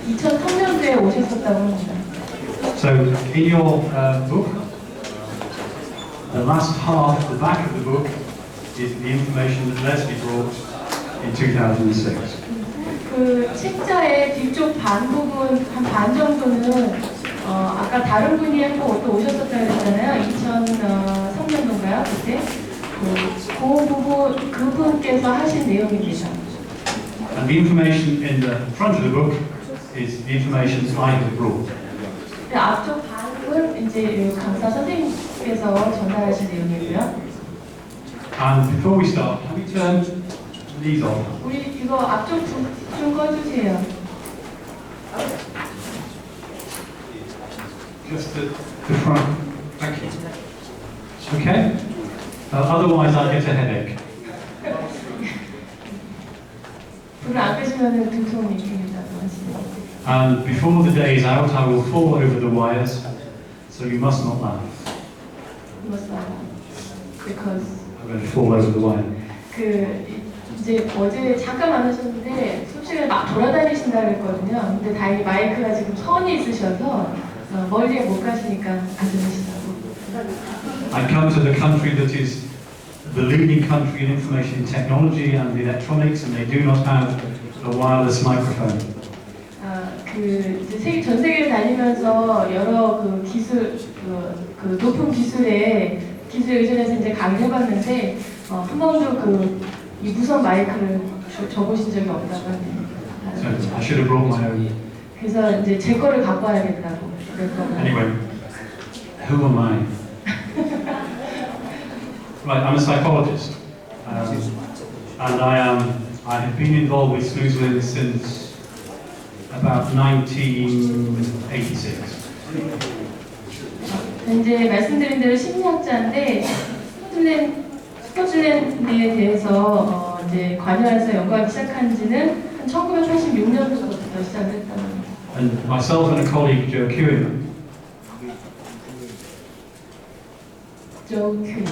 2003년도에 오셨었다고 합니다. So, in your book, the last half, the back of the book, is the information that Leslie brought in 2006. 그 책자의 뒤쪽 반 부분, 한 반 정도는 아까 다른 분이 한번 또 오셨었다고 했잖아요. 2003년도인가요? 그때? 그 부분, 그분께서 하신 내용입니다. And the information in the front of the book is the information I have brought. 앞쪽 반은 이제 강사 선생님께서 전달하신 내용이고요. And before we start, can we turn these on? 우리 이거 앞쪽 좀 꺼주세요. Just the front. Thank you. Okay? Otherwise I'll get a headache. 불을 안 끄시면 두통이 생긴다고 하시네요. And before the day is out, I will fall over the wires, so you must not laugh. Because I'm going to fall over the wire. 이제 어제 잠깐 만나셨는데 숲실에 막 돌아다니신다고 했거든요. 근데 다행히 마이크가 지금 선이 있으셔서 멀리에 못 가시니까 안 들으시다고. I come to the country that is the leading country in information technology and electronics, and they do not have a wireless microphone. 이제 전 세계를 다니면서 여러 그 기술, 그 높은 기술에 의존해서 이제 강의를 해봤는데 한 번도 이 무선 마이크를 줘보신 적이 없다고 하네요. So I should have brought my own. 그래서 이제 제 거를 갖고 와야겠다고 그랬거든요. Anyway, who am I? Right, I'm a psychologist, and I have been involved with Snoozlin since about 1986. 이제 말씀드린 대로 심리학자인데 스코틀랜드에 대해서 이제 관여해서 연구하기 시작한 지는 한 1986년도부터 시작을 했다고 합니다. And myself and a colleague, Joe Kewen, 조 큐인.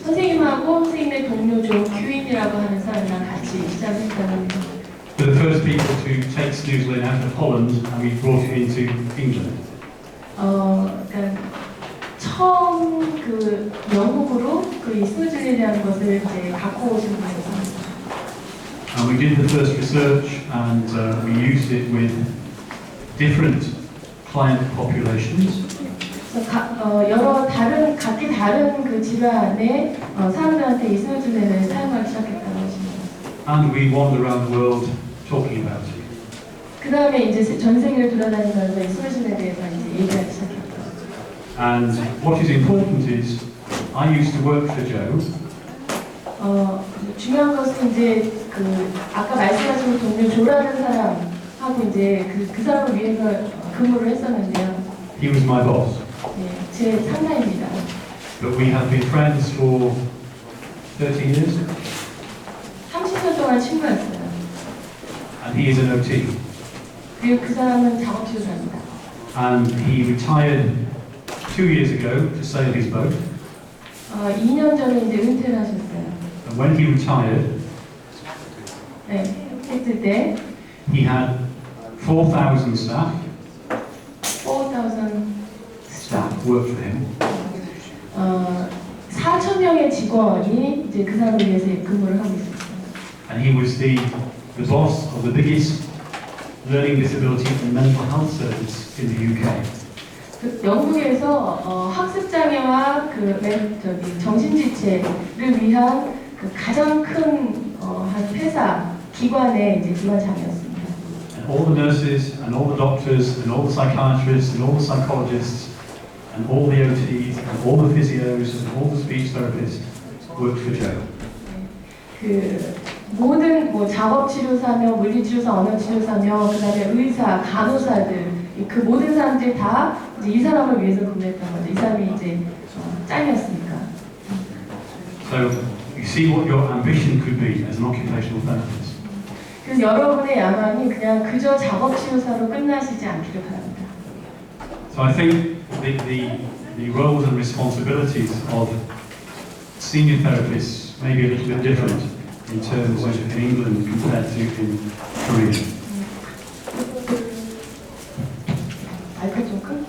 선생님하고 선생님의 동료 조 큐인이라고 하는 사람이랑 같이 시작했다고 합니다. we're the first people to take Snoozlin out of Holland and we brought it into England. 그러니까 처음 영국으로 이 스누즐린이라는 것을 이제 갖고 오신 분이었습니다. And we did the first research and we used it with different client populations. 여러 각기 다른 그 질환의 사람들한테 이 스누즐린을 사용하기 시작했다고 하십니다. And we wander around the world talking about it. 그 다음에 이제 전 세계를 돌아다니면서 이 스누즐린에 대해서 이제 얘기하기 시작했다. And what is important is, I used to work for Joe. 중요한 것은 이제 아까 말씀하신 동료 조라는 사람하고 이제 그 사람을 위해서 근무를 했었는데요. He was my boss. 네, 제 상사입니다. But we have been friends for 30 years. 30년 동안 친구였어요. And he is an OT. 그리고 그 사람은 작업치료사입니다. And he retired 2 years ago to sail his boat. 2년 전에 이제 은퇴를 하셨어요. And when he retired, 네, 했을 때 he had 4,000 staff 4,000 staff work for him. 4,000명의 직원이 이제 그 사람을 위해서 근무를 하고 있었어요. And he was the boss of the biggest learning disability and mental health service in the UK. 영국에서 학습장애와 정신지체를 위한 가장 큰 한 회사 기관의 이제 기관장이었습니다. And all the nurses and all the doctors and all the psychiatrists and all the psychologists and all the OTs and all the physios and all the speech therapists worked for Joe. 모든 작업치료사며 물리치료사, 언어치료사며 그다음에 의사, 간호사들 그 모든 사람들이 다 이제 이 사람을 위해서 근무했던 거죠. 이 사람이 이제 짱이었으니까. So you see what your ambition could be as an occupational therapist. 그래서 여러분의 야망이 그냥 그저 작업치료사로 끝나시지 않기를 바랍니다. So I think the roles and responsibilities of senior therapists may be a little bit different in terms of in England compared to in Korea. 마이크 좀 큰?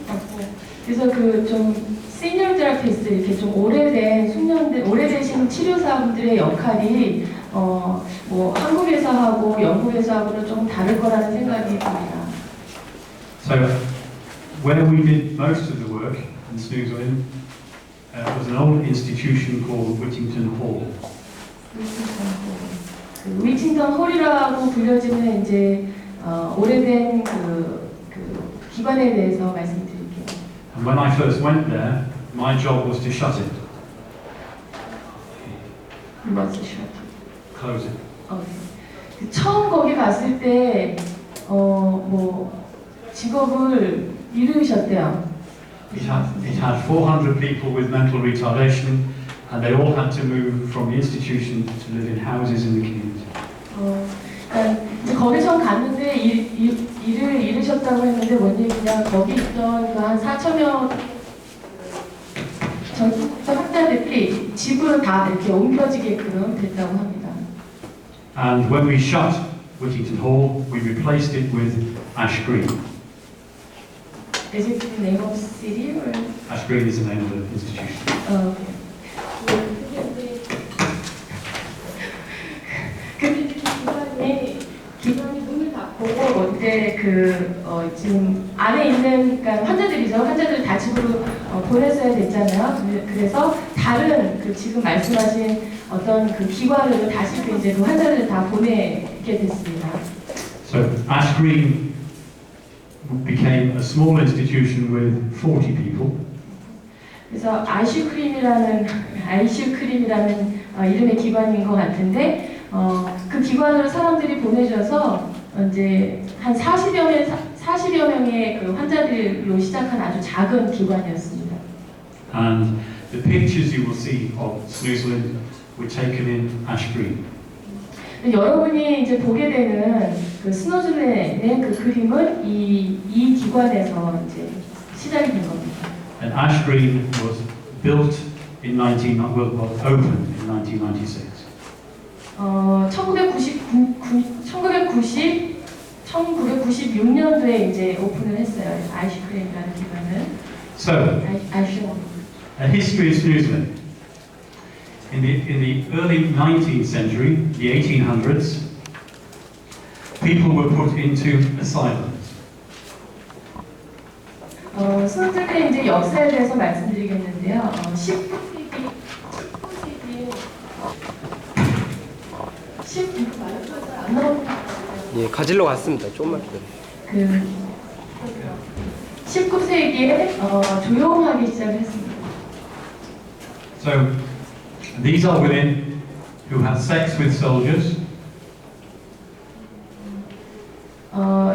그래서 그 좀 시니어 테라피스트 이렇게 좀 오래된 숙련된 오래되신 치료사분들의 역할이 뭐 한국에서 하고 영국에서 하고는 좀 다를 거라는 생각이 듭니다. So, where we did most of the work in Snoozlin was an old institution called Whittington Hall. 그 위칭턴 홀이라고 불려지는 이제 오래된 그 기관에 대해서 말씀드릴게요. And when I first went there, my job was to shut it, close it. 그 처음 거기 갔을 때 뭐 직업을 잃으셨대요. It had 400 people with mental retardation, and they all had to move from the institution to live in houses in the community. 그러니까 이제 거기 처음 갔는데 일을 잃으셨다고 했는데 뭔 얘기냐, 거기 있던 그 한 4,000명 전투 학자들이 집으로 다 이렇게 옮겨지게끔 됐다고 합니다. And when we shut Whittington Hall, we replaced it with Ash Green. Is it the name of city or? Ash Green is the name of the institution. 기관이 문을 닫고 그때 지금 안에 있는 그러니까 환자들이죠. 환자들 다 집으로 보냈어야 됐잖아요. 그래서 다른 지금 말씀하신 어떤 그 기관으로 다시 이제 그 환자들을 다 보내게 됐습니다. So Ash Green became a small institution with 40 people. 그래서 아이슈크림이라는 이름의 기관인 것 같은데 그 기관으로 사람들이 보내줘서 이제 한 40여 명의 그 환자들로 시작한 아주 작은 기관이었습니다. And the pictures you will see of Snoozlin were taken in Ash Green. 여러분이 이제 보게 되는 그 스노즐렌의 그 그림은 이 기관에서 이제 시작이 된 겁니다. And Ash Green was built in opened in 1996. 1996년도에 이제 오픈을 했어요. 아이슈크림이라는 기관은. So, a history of Snoozlin. In the early 19th century, the 1800s, people were put into asylums. 스노즐렌의 이제 역사에 대해서 말씀드리겠는데요. 19세기 안 나오는 예, 가지러 갔습니다. 조금만 기다려. 19세기에 조용하기 시작을 했습니다. So, these are women who had sex with soldiers.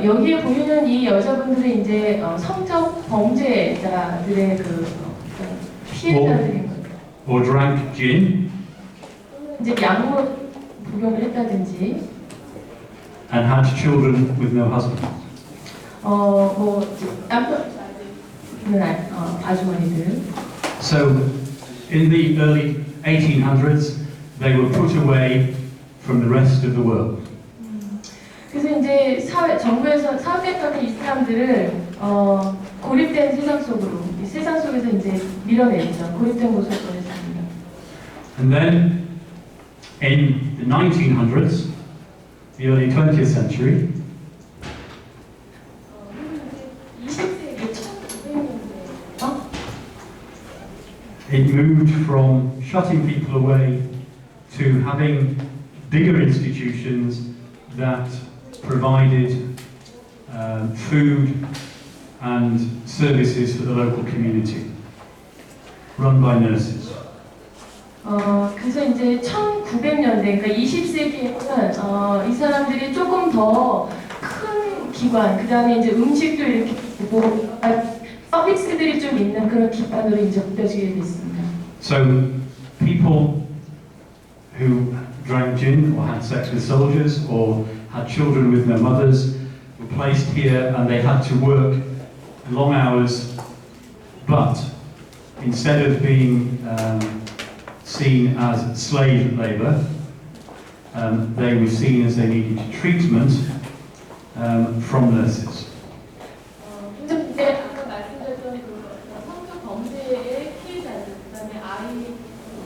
여기에 보이는 이 여자분들은 이제 성적 범죄자들의 피해자들인 거예요. Or drank gin. 이제 약물 복용을 했다든지. And had children with no husband. 아주머니들. So, in the early 1800s, they were put away from the rest of the world. 그래서 이제 정부에서 사회적인 이 사람들을 고립된 세상 속으로, 이 세상 속에서 이제 밀어내죠. 고립된 곳으로 보냈습니다. And then, in the 1900s, the early 20th century, 20세기 1900년대 it moved from shutting people away to having bigger institutions that provided food and services for the local community, run by nurses. 그래서 이제 1900년대, 그러니까 20세기에는 이 사람들이 조금 더 큰 기관, 그 다음에 이제 음식도 이렇게 뭐 서비스들이 좀 있는 그런 기관으로 이제 옮겨지게 됐습니다. So people who drank gin or had sex with soldiers or had children with no mothers were placed here and they had to work long hours, but instead of being seen as slave labour, they were seen as they needed treatment from nurses. 근데 아까 말씀드렸던 그 성적 범죄의 피해자들, 그다음에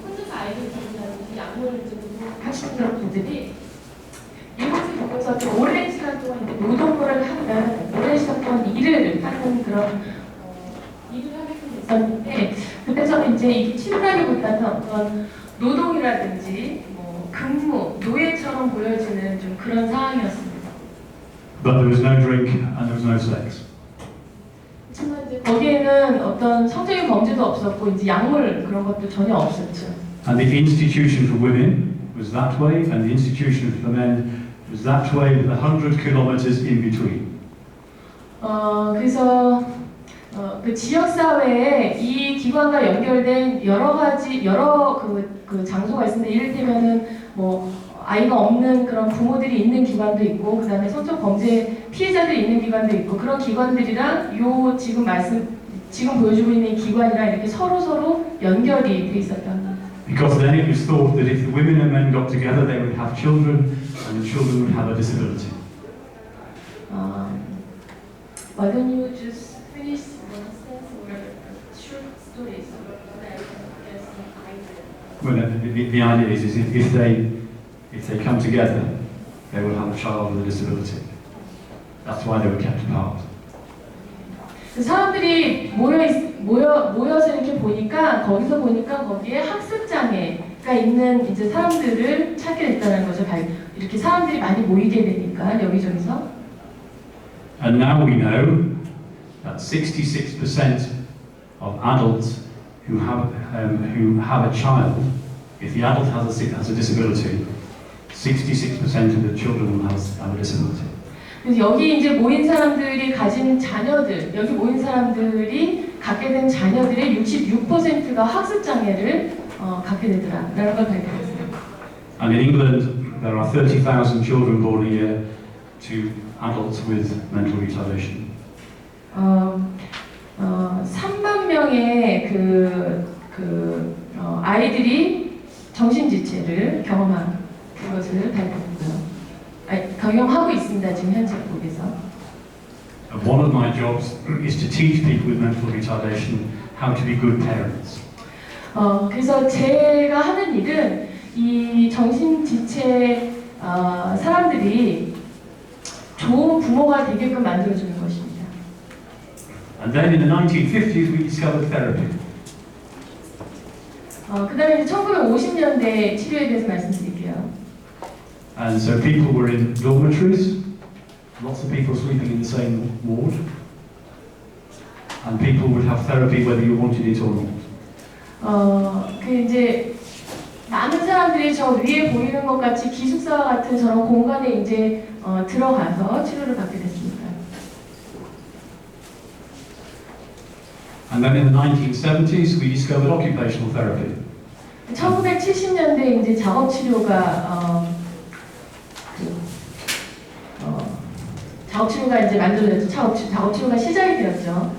혼자서 아이를 기르다든지 약물을 하시는 그런 분들이 이곳에 보면서 좀 오랜 시간 동안 이제 노동을 하는 오랜 시간 동안 일을 하는 그런 일을 하게끔 됐었는데 그때서는 이제 이 치료라기보다는 어떤 노동이라든지 뭐 근무, 노예처럼 보여지는 좀 그런 상황이었습니다. But there was no drink and there was no sex. 하지만 이제 거기에는 어떤 성적인 범죄도 없었고 이제 약물 그런 것도 전혀 없었죠. And the institution for women was that way, and the institution for men was that way, with 100 kilometers in between. 그래서 그 지역 사회에 이 기관과 연결된 여러 그 장소가 있습니다. 이를테면은 뭐 아이가 없는 그런 부모들이 있는 기관도 있고, 그다음에 성적 범죄 피해자들이 있는 기관도 있고, 그런 기관들이랑 요 지금 보여주고 있는 기관이랑 이렇게 서로 연결이 돼 있었던 겁니다. Because then it was thought that if the women and men got together, they would have children, and the children would have a disability. Why don't you just finish one sentence or short story so that I can get some idea? Well, the idea is if they come together, they will have a child with a disability. That's why they were kept apart. 사람들이 모여서 이렇게 보니까 거기에 학습 장애가 있는 이제 사람들을 찾게 됐다는 거죠. 이렇게 사람들이 많이 모이게 되니까 여기저기서. And now we know that 66% of adults who have a child, if the adult has a disability, 66% of the children will have a disability. 그래서 여기 이제 모인 사람들이 가진 자녀들, 여기 모인 사람들이 갖게 된 자녀들의 66%가 학습 장애를 갖게 되더라라는 걸 발견했어요. And in England, there are 30,000 children born a year to adults with mental retardation. 3만 명의 아이들이 정신지체를 경험한 그것을 발견했고요. 경영하고 있습니다. 지금 현재 국에서. One of my jobs is to teach people with mental retardation how to be good parents. 그래서 제가 하는 일은 이 정신지체 사람들이 좋은 부모가 되게끔 만들어주는 것입니다. And then in the 1950s we discovered therapy. 그다음에 이제 1950년대 치료에 대해서 말씀드릴게요. And so people were in dormitories, lots of people sleeping in the same ward, and people would have therapy whether you wanted it or not. 그 이제 많은 사람들이 저 위에 보이는 것 같이 기숙사와 같은 저런 공간에 이제 들어가서 치료를 받게 됐습니다. And then in the 1970s we discovered occupational therapy. 1970년대 이제 작업 치료가 작업 치료가 이제 만들어졌죠. 작업 치료가 시작이 되었죠.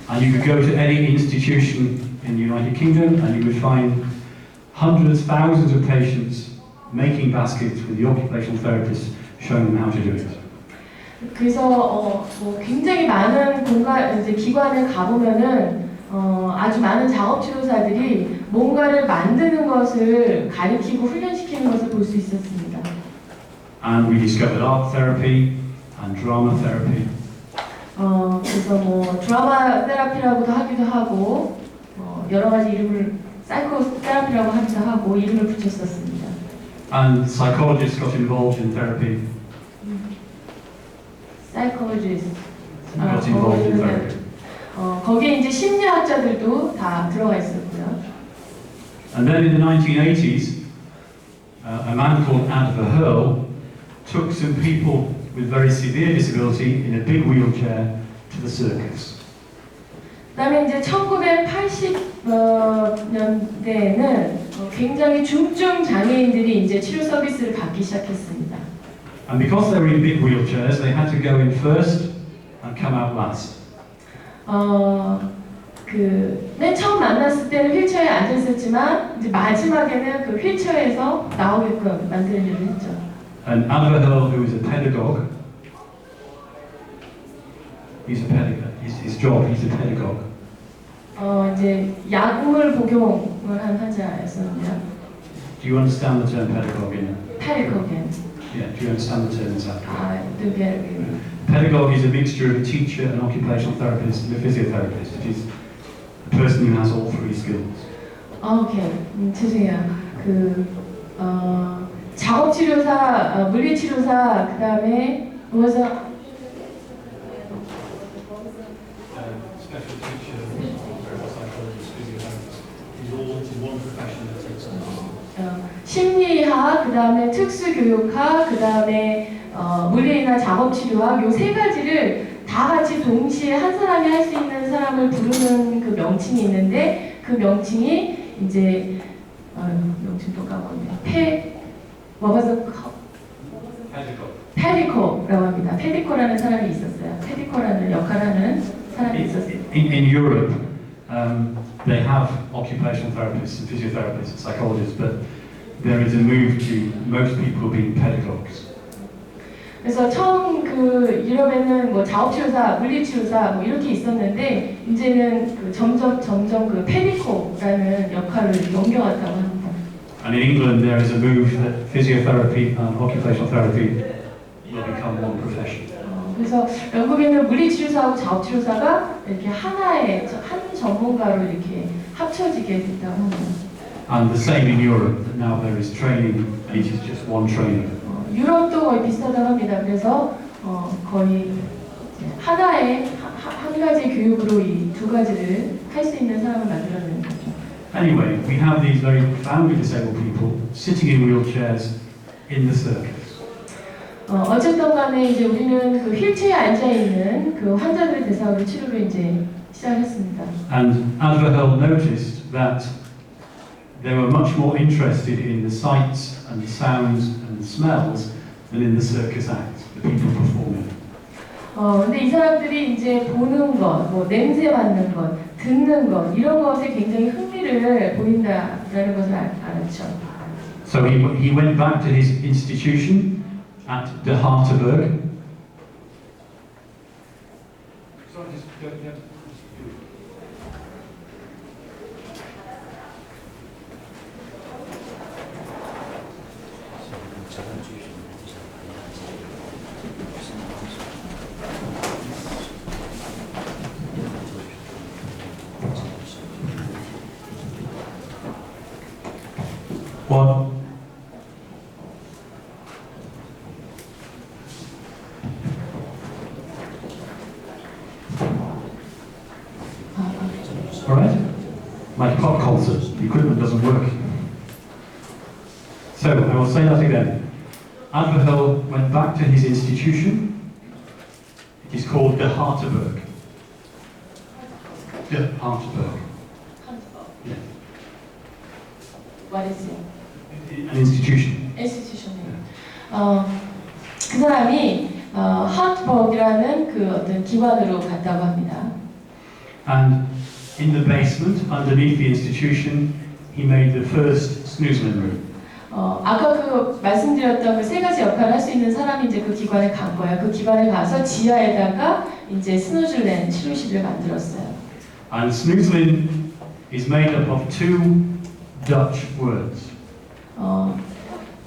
And you could go to any institution in the United Kingdom and you would find hundreds, thousands of patients making baskets with the occupational therapist showing them how to do it. 그래서 뭐 굉장히 많은 이제 기관에 가보면은 아주 많은 작업 치료사들이 뭔가를 만드는 것을 가리키고 훈련시키는 것을 볼 수 있었습니다. And we discovered art therapy and drama therapy. 그래서 뭐 드라마 테라피라고도 하기도 하고 여러 가지 이름을 사이코 테라피라고 하기도 하고 이름을 붙였었습니다. And psychologists got involved in therapy. Psychologists Got involved in therapy. 거기에 이제 심리학자들도 다 들어가 있었고요. And then in the 1980s, a man called Adver Hurl took some people with very severe disability in a big wheelchair to the circus. 그다음에 이제 1980년대에는 굉장히 중증 장애인들이 이제 치료 서비스를 받기 시작했습니다. And because they were in big wheelchairs, they had to go in first and come out last. 맨 처음 만났을 때는 휠체어에 앉아 있었지만 이제 마지막에는 그 휠체어에서 나오게끔 만드는 일을 했죠. And Avrahel, who is a pedagogue, he's a pedagogue. His job, he's a pedagogue. 이제 약물 복용을 한 환자였습니다. Do you understand the term pedagogue in? 탈거겐. Yeah, do you understand the term exactly? 그게 Pedagogue is a mixture of a teacher, an occupational therapist, and a physiotherapist. It is a person who has all three skills. 오케이. 죄송해요. 작업치료사, 물리치료사, 그 다음에 뭐죠? Special teacher, psychologist, physiotherapist. It's all into one profession that takes on. 심리학, 그 다음에 특수교육학, 그 다음에 물리나 작업치료학 요 세 가지를 다 같이 동시에 한 사람이 할 수 있는 사람을 부르는 그 명칭이 있는데 그 명칭이 이제 명칭도 까먹었네. 페디코라고 합니다. 페디코라는 사람이 있었어요. 페디코라는 역할하는 사람이 있었어요. In Europe, they have occupational therapists and physiotherapists and psychologists, but there is a move to most people being pedagogues. 그래서 처음 유럽에는 뭐 작업치료사, 물리치료사 뭐 이렇게 있었는데 이제는 점점 그 페디코라는 역할을 넘겨왔다고 합니다. And in England, there is a move that physiotherapy and occupational therapy will become one profession. 그래서 영국에는 물리치료사하고 작업치료사가 이렇게 한 전문가로 이렇게 합쳐지게 됐다고 합니다. And the same in Europe, that now there is training, and it is just one trainer. 유럽도 거의 비슷하다고 합니다. 그래서 거의 한 가지 교육으로 이 두 가지를 할 수 있는 사람을 만들어내는 거죠. Anyway, we have these very profoundly disabled people sitting in wheelchairs in the circus. 어쨌든 간에 이제 우리는 그 휠체어에 앉아 있는 그 환자들을 대상으로 치료를 이제 시작했습니다. And Avrahel noticed that they were much more interested in the sights and the sounds and the smells than in the circus act, the people performing. 근데 이 사람들이 이제 보는 것, 뭐 냄새 맡는 것, 듣는 것 이런 것에 굉장히 흥미를 보인다라는 것을 알았죠. So he went back to his institution at De Hartenberg. What? All right? Like a pop concert, the equipment doesn't work. So, I will say that again. Avrahel went back to his institution. It is called De Hartenberg. De Hartenberg. Yeah. What is it? An institution. Institution. 그 사람이 하트버그라는 그 어떤 기관으로 갔다고 합니다. And in the basement, underneath the institution, he made the first snoozling room. 아까 그 말씀드렸던 그 세 가지 역할을 할 수 있는 사람이 이제 그 기관에 간 거예요. 그 기관에 가서 지하에다가 이제 스누즐렌 치료실을 만들었어요. And snoozling is made up of two Dutch words.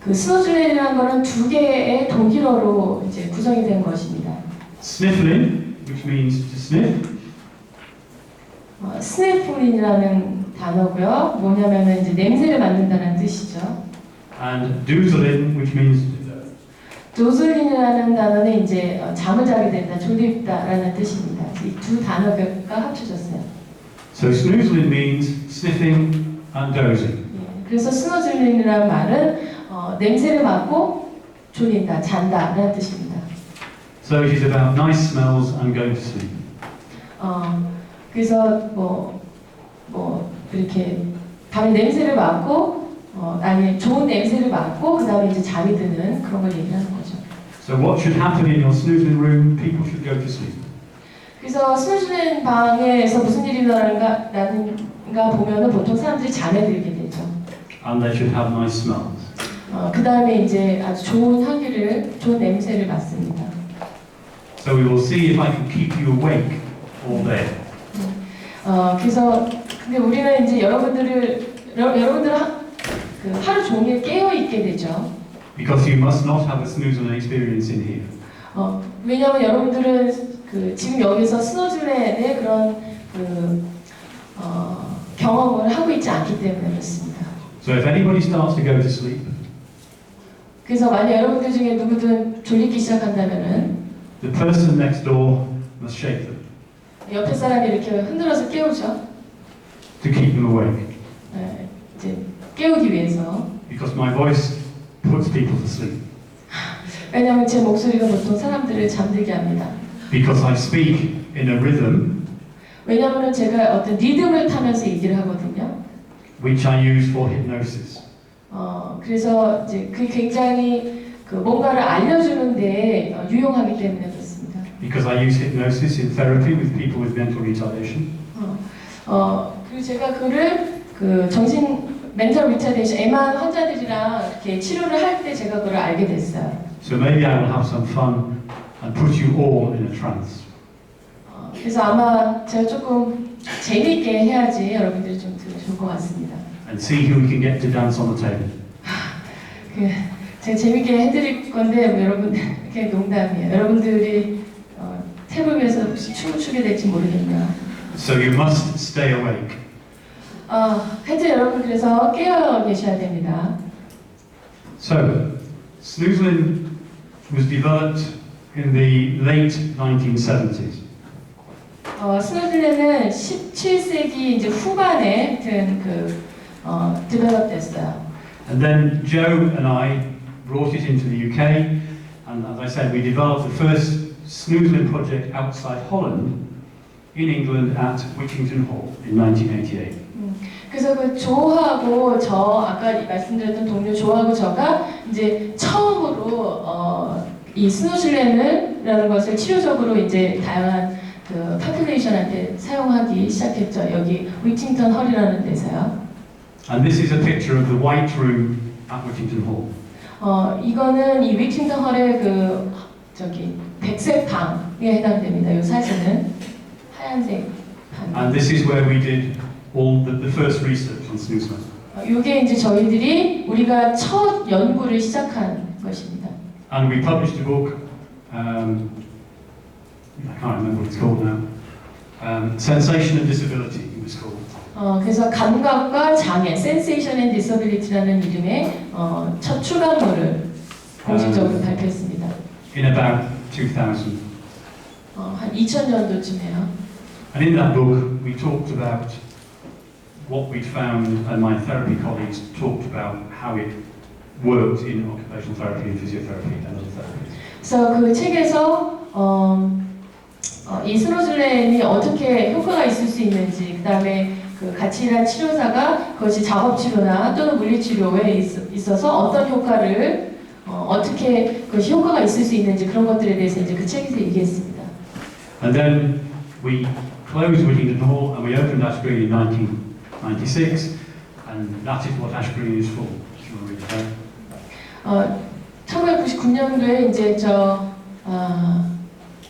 그 스누즐렌이라는 거는 두 개의 독일어로 이제 구성이 된 것입니다. Sniffling, which means to sniff. 스네프린이라는 단어고요. 뭐냐면은 이제 냄새를 맡는다는 뜻이죠. And doozling, which means 도즐린이라는 단어는 이제 잠을 자게 된다, 졸립다라는 뜻입니다. 이 두 단어가 합쳐졌어요. so snoozling means sniffing and dozing. 그래서 스노즐린이라는 말은 냄새를 맡고 졸린다, 잔다라는 뜻입니다. So it is about nice smells and going to sleep. 그래서 뭐 이렇게 밤에 냄새를 맡고 아니 좋은 냄새를 맡고 그 다음에 이제 잠이 드는 그런 걸 얘기하는 거죠. So what should happen in your snoozling room? People should go to sleep. 그래서 스노즐랭 방에서 무슨 일이 일어나는가 보면은 보통 사람들이 잠에 들게 되죠. and they should have nice smells. 그 다음에 이제 아주 좋은 향기를, 좋은 냄새를 맡습니다. So we will see if I can keep you awake all day. 그래서 근데 우리는 이제 여러분들 하루 종일 깨어 있게 되죠. Because you must not have a snoozing experience in here. 왜냐하면 여러분들은 지금 여기서 스노즐랭의 그런 경험을 하고 있지 않기 때문에 그렇습니다. So if anybody starts to go to sleep, 그래서 만약 여러분들 중에 누구든 졸리기 시작한다면은 the person next door must shake them 옆에 사람이 이렇게 흔들어서 깨우죠. to keep them awake. 이제 깨우기 위해서. Because my voice puts people to sleep. 왜냐하면 제 목소리가 보통 사람들을 잠들게 합니다. Because I speak in a rhythm 왜냐하면 제가 어떤 리듬을 타면서 얘기를 하거든요. which I use for hypnosis. 그래서 이제 그게 굉장히 뭔가를 알려주는데 유용하기 때문에 그렇습니다. Because I use hypnosis in therapy with people with mental retardation. 그리고 제가 그를 정신 멘탈 리타데이션 애만 환자들이랑 이렇게 치료를 할 때 제가 그걸 알게 됐어요. So maybe I will have some fun and put you all in a trance. 그래서 아마 제가 조금 재미있게 해야지 여러분들이 좀 좋을 것 같습니다. And see who we can get to dance on the table. 제가 재밌게 해드릴 건데 뭐 여러분 그게 농담이에요. 여러분들이 테이블 위에서 혹시 춤을 추게 될지 모르겠네요. So you must stay awake. 하여튼 여러분 그래서 깨어 계셔야 됩니다. So, snoozling was developed in the late 1970s. 스노즐랭은 17세기 이제 후반에 디벨롭 됐어요. And then Joe and I brought it into the UK, and as I said, we developed the first snoozling project outside Holland, in England at Whittington Hall in 1988. 그래서 조하고 저 아까 말씀드렸던 동료 조하고 저가 이제 처음으로 이 스노즐랭이라는 것을 치료적으로 이제 다양한 파퓰레이션한테 사용하기 시작했죠. 여기 위팅턴 헐이라는 데서요. And this is a picture of the White Room at Whittington Hall. 이거는 이 위팅턴 헐의 백색 방에 해당됩니다. 이 사진은 하얀색 방. And this is where we did all the first research on snoozling. 이게 이제 저희들이 우리가 첫 연구를 시작한 것입니다. And we published a book. I can't remember what it's called now. Sensation and Disability, it was called. 그래서 감각과 장애, Sensation and Disability라는 이름의 첫 출간물을 공식적으로 발표했습니다. In about 2000. 한 2000년도쯤에요. And in that book, we talked about what we'd found, and my therapy colleagues talked about how it worked in occupational therapy and physiotherapy and other therapies. 그래서 그 책에서 이 스노즐랭이 어떻게 효과가 있을 수 있는지, 그 다음에 같이 일한 치료사가 그것이 작업치료나 또는 물리치료에 있어서 어떤 효과를 어떻게 그것이 효과가 있을 수 있는지 그런 것들에 대해서 이제 그 책에서 얘기했습니다. And then we closed Whittington Hall and we opened Ash Green in 1996, and that is what Ash Green is for. If you want to read it. 1999년도에 이제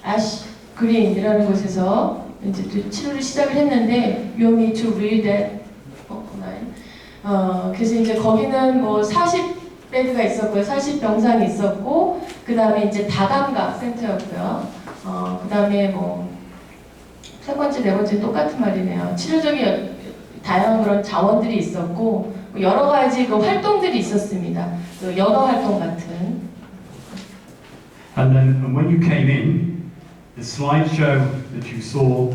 애쉬 그린이라는 곳에서 이제 또 치료를 시작을 했는데 You want me to read that? 그래서 이제 거기는 뭐 40베드가 있었고요, 40병상이 있었고, 그 다음에 이제 다감각 센터였고요. 그 다음에 뭐 세 번째, 네 번째 똑같은 말이네요. 치료적인 다양한 그런 자원들이 있었고 여러 가지 그 활동들이 있었습니다. 그 여가 활동 같은. And then when you came in, the slideshow that you saw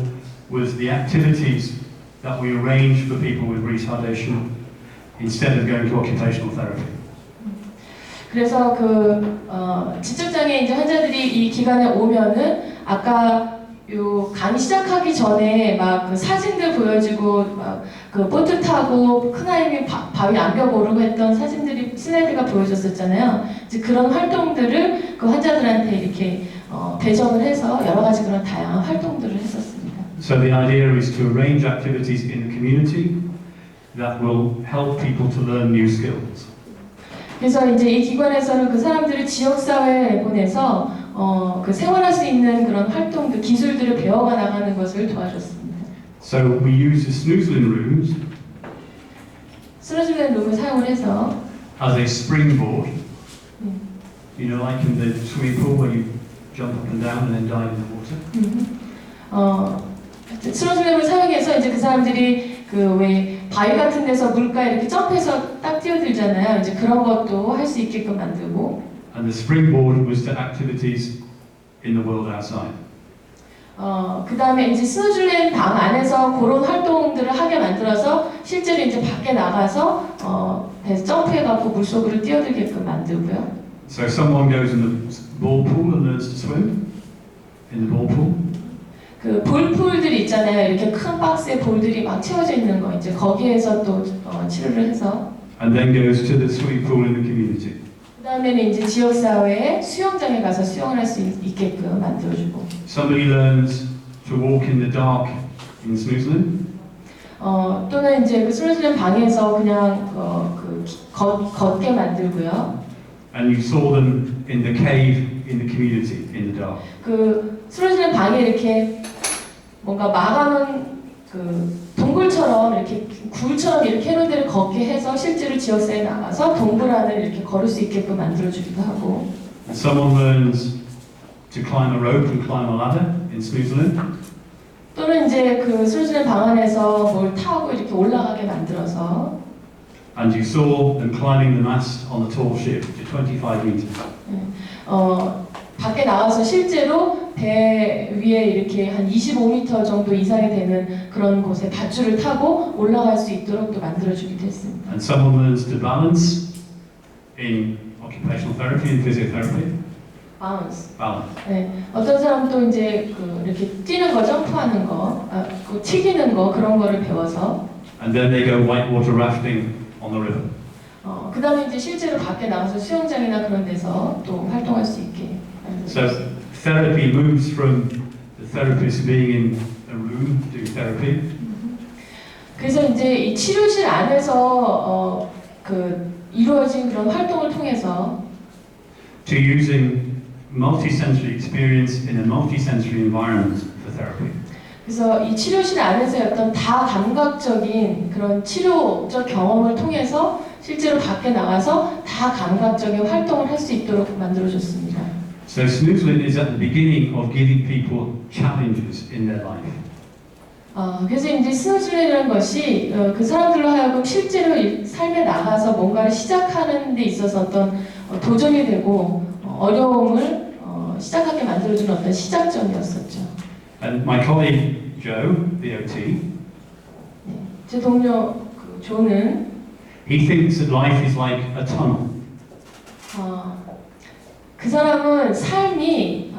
was the activities that we arranged for people with retardation instead of going to occupational therapy. 그래서 지적장애 이제 환자들이 이 기간에 오면은 아까 요 강의 시작하기 전에 막 그 사진들 보여주고 막 그 보트 타고 큰아이미 바위 암벽 오르고 했던 사진들이 슬라이드가 보여줬었잖아요. 이제 그런 활동들을 그 환자들한테 이렇게 배정을 해서 여러 가지 그런 다양한 활동들을 했었습니다. So the idea is to arrange activities in the community that will help people to learn new skills. 그래서 이제 이 기관에서는 그 사람들을 지역사회에 내보내서 그 생활할 수 있는 그런 활동들, 기술들을 배워가 나가는 것을 도와줬습니다. So we use the snoozling rooms 스노즐랜 룸을 사용을 해서 as a springboard. You know, like in the swimming pool where you jump up and down and then dive in the water. 스노즐램을 사용해서 이제 그 사람들이 그 왜 바위 같은 데서 물가에 이렇게 점프해서 딱 뛰어들잖아요. 이제 그런 것도 할 수 있게끔 만들고. And the springboard was to activities in the world outside. 그 다음에 이제 스노즐램 방 안에서 그런 활동들을 하게 만들어서 실제로 이제 밖에 나가서 배에서 점프해갖고 물속으로 뛰어들게끔 만들고요. So someone goes in the ball pool and learns to swim in the ball pool. 그 볼풀들이 있잖아요. 이렇게 큰 박스에 볼들이 막 채워져 있는 거 이제 거기에서 또 치료를 해서. And then goes to the swimming pool in the community. 그 다음에는 이제 지역 사회에 수영장에 가서 수영을 할 수 있게끔 만들어주고. Somebody learns to walk in the dark in Snoozland. 또는 이제 그 스노즐램 방에서 그냥 걷게 만들고요. And you saw them in the cave in the community in the dark. 그 스노즐램 방에 이렇게 뭔가 막아놓은 그 동굴처럼 이렇게 굴처럼 이렇게 해놓은 데를 걷게 해서 실제로 지역사회에 나가서 동굴 안을 이렇게 걸을 수 있게끔 만들어주기도 하고. And someone learns to climb a rope and climb a ladder in Snoozland. 또는 이제 그 스노즐램 방 안에서 뭘 타고 이렇게 올라가게 만들어서. And you saw them climbing the mast on the tall ship to 25 meters. 밖에 나와서 실제로 배 위에 이렇게 한 25m 정도 이상이 되는 그런 곳에 밧줄을 타고 올라갈 수 있도록 또 만들어주기도 했습니다. And someone learns to balance in occupational therapy and physiotherapy. 바운스. Balance. 네, 어떤 사람도 이제 그 이렇게 뛰는 거, 점프하는 거, 그 튀기는 거 그런 거를 배워서. And then they go whitewater rafting on the river. 그다음에 이제 실제로 밖에 나가서 수영장이나 그런 데서 또 활동할 수 있게. So therapy moves from the therapist being in a room doing therapy. 그래서 이제 이 치료실 안에서 그 이루어진 그런 활동을 통해서 to using multi-sensory experience in a multi-sensory environment for therapy. 그래서 이 치료실 안에서의 어떤 다감각적인 그런 치료적 경험을 통해서 실제로 밖에 나가서 다감각적인 활동을 할 수 있도록 만들어줬습니다. So Snoozland is at the beginning of giving people challenges in their life. 그래서 이제 스노즐이라는 것이 그 사람들로 하여금 실제로 삶에 나가서 뭔가를 시작하는 데 있어서 어떤 도전이 되고 어려움을 시작하게 만들어주는 어떤 시작점이었었죠. And my colleague Joe, the OT, 제 동료 그 조는 he thinks that life is like a tunnel. 그 사람은 삶이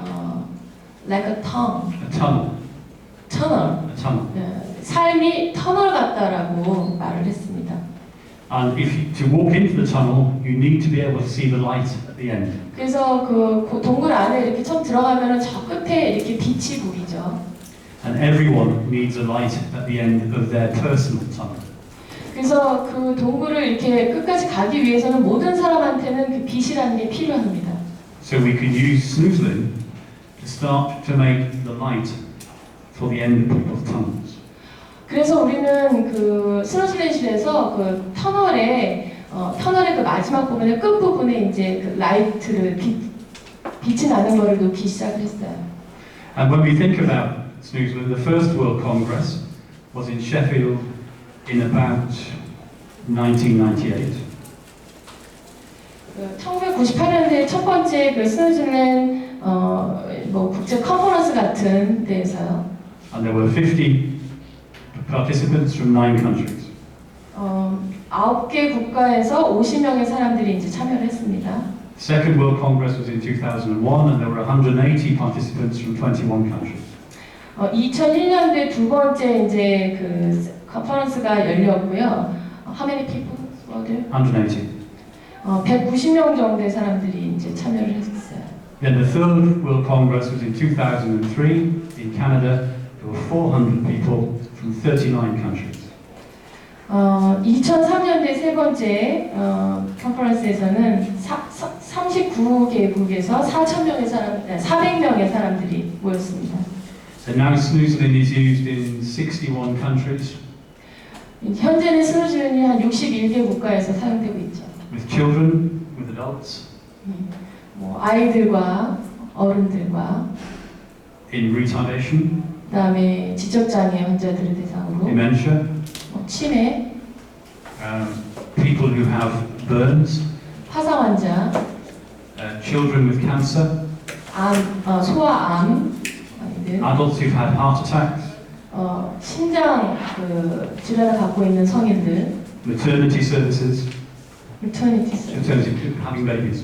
like a tunnel, A tunnel. 터널, A tunnel. 삶이 터널 같다라고 말을 했습니다. And if you, to walk into the tunnel, you need to be able to see the light at the end. 그래서 그 동굴 안에 이렇게 처음 들어가면은 저 끝에 이렇게 빛이 보이죠. And everyone needs a light at the end of their personal tunnel. 그래서 그 동굴을 이렇게 끝까지 가기 위해서는 모든 사람한테는 그 빛이라는 게 필요합니다. So we could use Snoozland to start to make the light for the end of people's tunnels. 그래서 우리는 그 스노즐랜실에서 그 터널의 그 마지막 부분의 끝 부분에 이제 그 라이트를 빛이 나는 거를 놓기 시작했어요. And when we think about Snoozland, the first World Congress was in Sheffield in about 1998. 1998년도에 첫 번째 그 스노즐랜 뭐 국제 컨퍼런스 같은 데에서요. And there were 50 participants from 9 countries. 9개 국가에서 50명의 사람들이 이제 참여를 했습니다. Second World Congress was in 2001 and there were 180 participants from 21 countries. 2001년도에 두 번째 이제 그 컨퍼런스가 열렸고요. How many people were there? 180. 190명 정도의 사람들이 이제 참여를 했었어요. Then the third World Congress was in 2003 in Canada. There were 400 people from 39 countries. 2003년도에 세 번째 컨퍼런스에서는 39개국에서 400명의 사람들이 모였습니다. And now snoozling is used in 61 countries 현재는 스누즈는이 한 61개 국가에서 사용되고 있죠. with children, with adults, 뭐 아이들과 어른들과 in retardation, 그다음에 지적장애 환자들을 대상으로 dementia, 치매, people who have burns, 화상 환자, children with cancer, 소아암 아이들, adults who've had heart attacks, 심장 그 질환을 갖고 있는 성인들, maternity services, maternity having babies,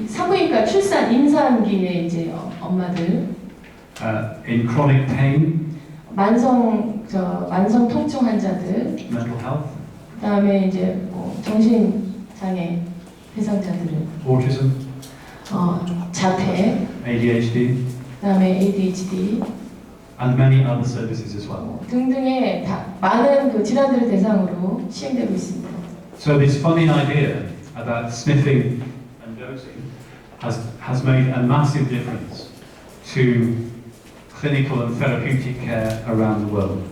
산부인과 출산 임산기에 이제 엄마들, in chronic pain, 만성 통증 환자들, mental health, 그다음에 이제 뭐 정신 장애 대상자들은 autism, 자폐, ADHD, 그다음에 ADHD and many other services as well. 등등의 많은 그 질환들을 대상으로 시행되고 있습니다. So this funny idea about sniffing and dosing has made a massive difference to clinical and therapeutic care around the world.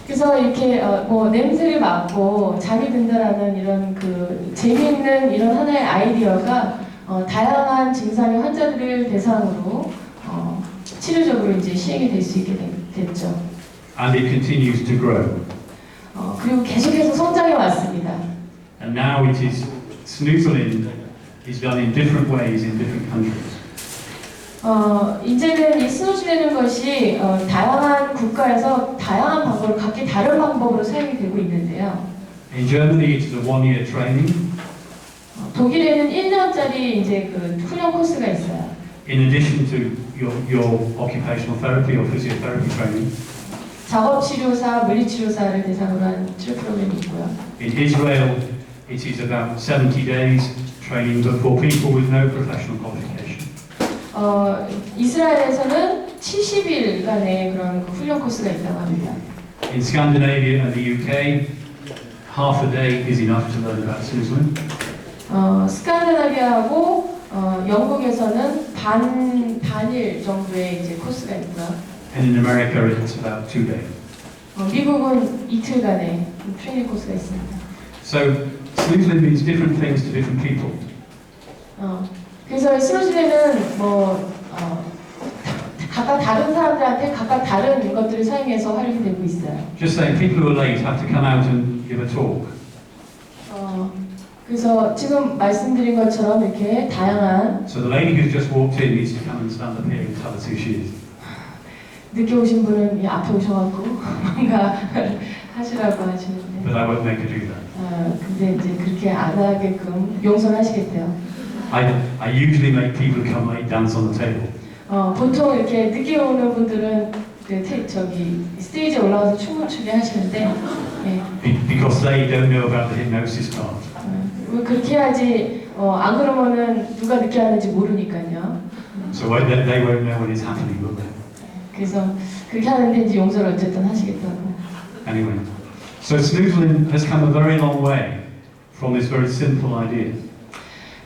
그래서 이렇게 뭐 냄새를 맡고 잠이 든다라는 이런 그 재미있는 이런 하나의 아이디어가 다양한 증상의 환자들을 대상으로 치료적으로 이제 시행이 될 수 있게 됐죠. And it continues to grow. 그리고 계속해서 성장해 왔습니다. And now it is snoozling is done in different ways in different countries. 이제는 이 스누즈라는 것이 다양한 국가에서 다양한 방법으로 각기 다른 방법으로 사용이 되고 있는데요. In Germany, it is a one-year training. 독일에는 1년짜리 이제 그 훈련 코스가 있어요. In addition to your occupational therapy or physiotherapy training. 작업치료사, 물리치료사를 대상으로 한 치료 프로그램이 있고요. In Israel, it is about 70 days training, but for people with no professional qualification. 이스라엘에서는 70일간의 그런 그 훈련 코스가 있다고 합니다. In Scandinavia and the UK, half a day is enough to learn about snoozling. 스칸디나비아하고 영국에서는 반일 정도의 이제 코스가 있고요. And in America, it's about 2 days. 미국은 이틀간의 트레이닝 코스가 있습니다. So snoozling means different things to different people. 그래서 스누즈는 뭐 각각 다른 사람들한테 각각 다른 것들을 사용해서 활용이 되고 있어요. Just saying, people who are late have to come out and give a talk. 그래서 지금 말씀드린 것처럼 이렇게 다양한 So the lady who's just walked in needs to come and stand up here and tell us who she is. 늦게 오신 분은 이 앞에 오셔갖고 뭔가 하시라고 하시는데. But I won't make her do that. 근데 이제 그렇게 안 하게끔 용서를 하시겠대요. I usually make people who come late dance on the table. 보통 이렇게 늦게 오는 분들은 저기 스테이지에 올라가서 춤을 추게 하시는데 예. Because they don't know about the hypnosis part. 그렇게 해야지 안 그러면은 누가 늦게 하는지 모르니까요. So they won't know what is happening, will they? 그래서 그렇게 하는데 이제 용서를 어쨌든 하시겠다고. Anyway, so snoozling has come a very long way from this very simple idea.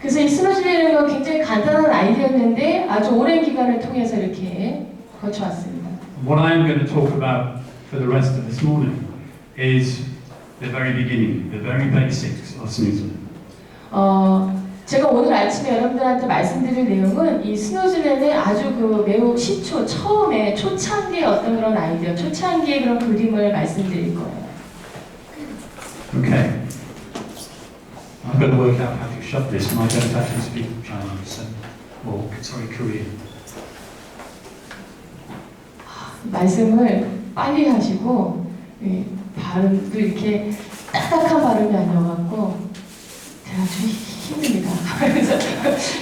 그래서 이 스누즈라는 건 굉장히 간단한 아이디어였는데 아주 오랜 기간을 통해서 이렇게 거쳐왔습니다. What I am going to talk about for the rest of this morning is the very beginning, the very basics of snoozling. 제가 오늘 아침에 여러분들한테 말씀드릴 내용은 이 스누즈랜의 아주 그 매우 시초, 처음에 초창기의 어떤 그런 아이디어, 초창기의 그런 그림을 말씀드릴 거예요. Okay. I've got to work out how to shut this, and I don't actually speak Chinese, or Korean. 말씀을 빨리 하시고 발음도 이렇게 딱딱한 발음이 아니어갖고 제가 좀 힘듭니다. 그래서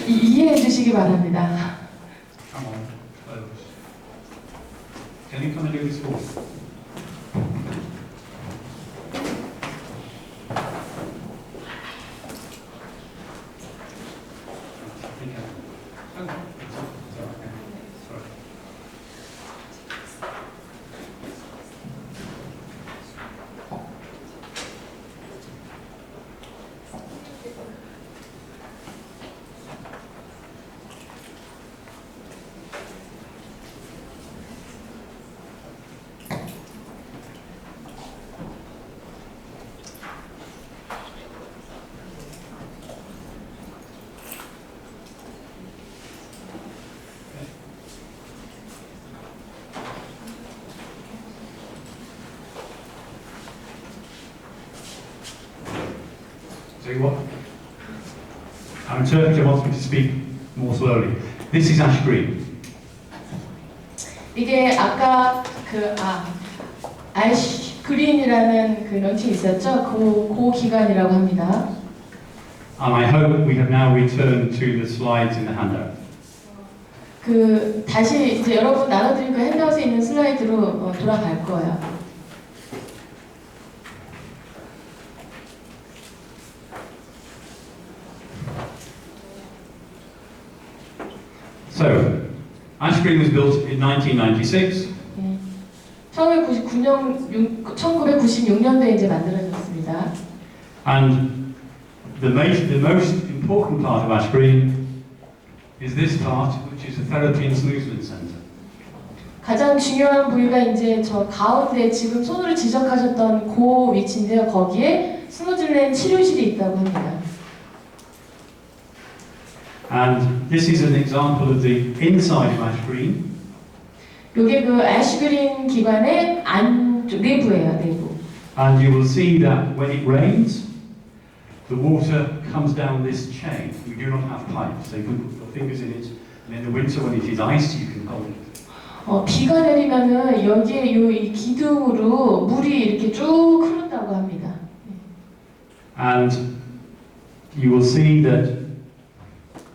이해해 주시기 바랍니다. Come on, close. trying to do this for? Tell you what, our interpreter wants me to speak more slowly. This is ash green. 이게 아까 애쉬 그린이라는 그 명칭이 있었죠? 그 기간이라고 합니다. And I hope we have now returned to the slides in the handout. 다시 이제 여러분 나눠드린 그 핸드아웃에 있는 슬라이드로 돌아갈 거예요. So, Ash Green was built in 1996. 1996년도에 이제 만들어졌습니다. And the most important part of Ash Green is this part, which is the Therapy and Snoozement Centre. 가장 중요한 부위가 이제 저 가운데 지금 손으로 지적하셨던 그 위치인데요. 거기에 스노즐랜드 치료실이 있다고 합니다. And this is an example of the inside of Ash Green. 이게 그 애쉬그린 기관의 안쪽 내부예요, 내부. And you will see that when it rains, the water comes down this chain. We do not have pipes, so you can put your fingers in it, and in the winter when it is ice, you can hold it. 비가 내리면은 여기에 이 기둥으로 물이 이렇게 쭉 흐른다고 합니다. And you will see that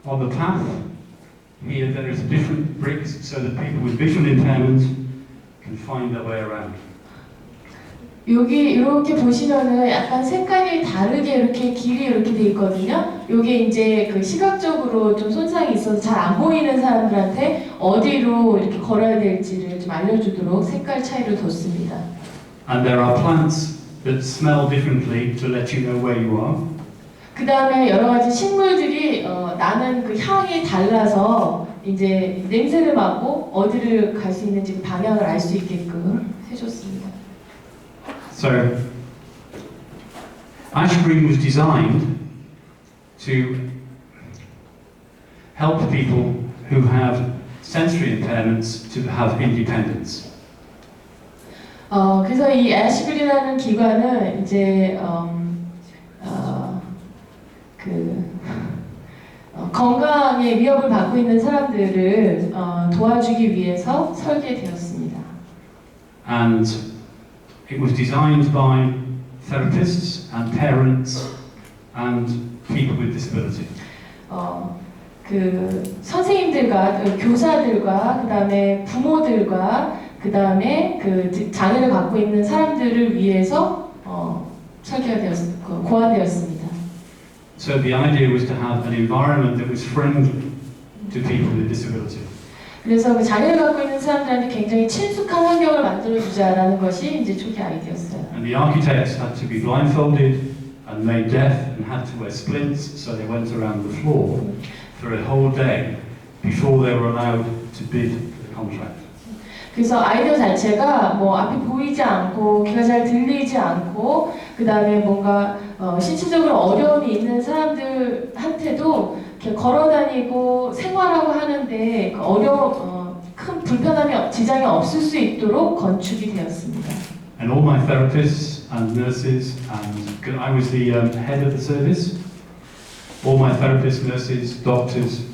on the path here there is different bricks so that people with visual impairment can find their way around. 여기 이렇게 보시면은 약간 색깔이 다르게 이렇게 길이 이렇게 돼 있거든요. 이게 이제 그 시각적으로 좀 손상이 있어서 잘 안 보이는 사람들한테 어디로 이렇게 걸어야 될지를 좀 알려주도록 색깔 차이를 뒀습니다. And there are plants that smell differently to let you know where you are. 그 다음에 여러 가지 식물들이 나는 그 향이 달라서 이제 냄새를 맡고 어디를 갈 수 있는지 방향을 알 수 있게끔 해줬습니다. So, Ash Green was designed to help people who have sensory impairments to have independence. 그래서 이 애쉬그린이라는 기관은 이제 건강에 위협을 받고 있는 사람들을 도와주기 위해서 설계되었습니다. And it was designed by therapists and parents and people with disability. 선생님들과 교사들과 그다음에 부모들과 그다음에 장애를 갖고 있는 사람들을 위해서 설계가 고안되었습니다. So the idea was to have an environment that was friendly to people with disability. 그래서 그 장애를 갖고 있는 사람들한테 굉장히 친숙한 환경을 만들어주자라는 것이 이제 초기 아이디어였어요. And the architects had to be blindfolded and made deaf and had to wear splints, so they went around the floor for a whole day before they were allowed to bid the contract. 그래서 아이디어 자체가 뭐 앞이 보이지 않고 귀가 잘 들리지 않고 그 다음에 뭔가 신체적으로 어려움이 있는 사람들한테도 이렇게 걸어다니고 생활하고 하는데 큰 불편함이 지장이 없을 수 있도록 건축이 되었습니다. And all my therapists and nurses, and I was the head of the service. All my therapists, nurses, doctors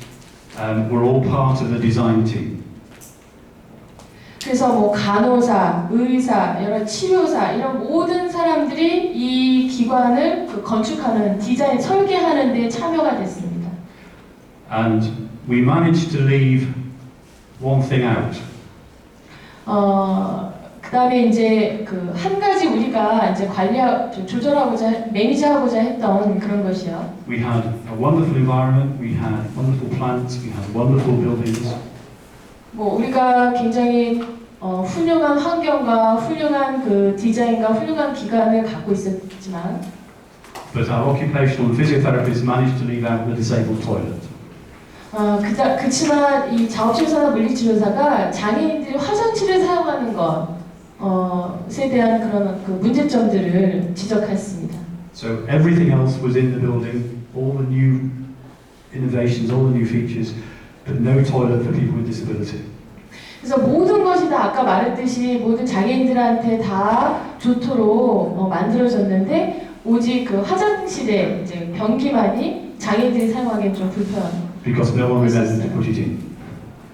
were all part of the design team. 그래서 뭐 간호사, 의사, 여러 치료사 이런 모든 사람들이 이 기관을 건축하는 디자인 설계하는 데 참여가 됐습니다. And we managed to leave one thing out. 그다음에 이제 그 한 가지 우리가 이제 조절하고자 매니지하고자 했던 그런 것이요. We had a wonderful environment, we had wonderful plants, we had wonderful buildings. 뭐 우리가 굉장히 훌륭한 환경과 훌륭한 그 디자인과 훌륭한 기관을 갖고 있었지만, But our occupational and physiotherapists managed to leave out the disabled toilet. 그치만 이 자업실사나 물리치료사가 장애인들이 화장실을 사용하는 것에 대한 그런 그 문제점들을 지적했습니다. So everything else was in the building, all the new innovations, all the new features, but no toilet for people with disability. 그래서 모든 것이 다 아까 말했듯이 모든 장애인들한테 다 좋도록 만들어졌는데 오직 그 화장실에 이제 변기만이 장애인들이 사용하기엔 좀 불편. Because no one remembered to put it in.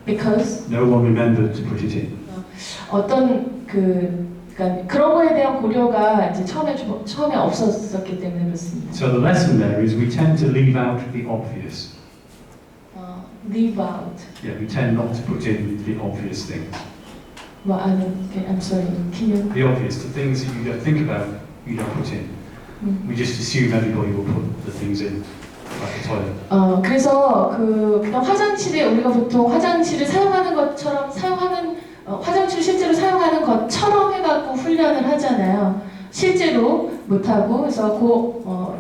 Because No one remembered to put it in. 어떤 그러니까 그런 거에 대한 고려가 이제 처음에 없었었기 때문에 그렇습니다. So the lesson there is we tend to leave out the obvious. Leave out. Yeah, we tend not to put in the obvious things. Well, I'm sorry. Can you? The obvious, the things that you don't think about, you don't put in. We just assume everybody will put the things in, like the toilet. 그래서 그냥 화장실에 우리가 보통 화장실을 사용하는 것처럼 화장실 실제로 사용하는 것처럼 해갖고 훈련을 하잖아요. 실제로 못하고 그래서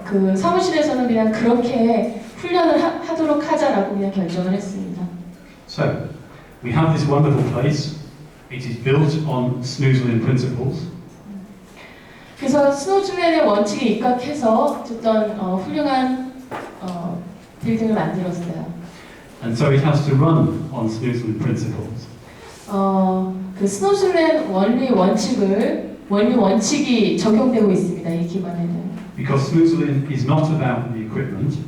그 사무실에서는 그냥 그렇게 훈련을 하도록 하자라고 그냥 결정을 했습니다. So, we have this wonderful place. It is built on Snoozlin principles. 그래서 스노즐랜의 원칙에 입각해서 어떤 훌륭한 빌딩을 만들었어요. And so it has to run on Snoozlin principles. 그 스노즐랜 원리 원칙이 적용되고 있습니다. 이 기관에는. Because Snoozlin is not about the equipment.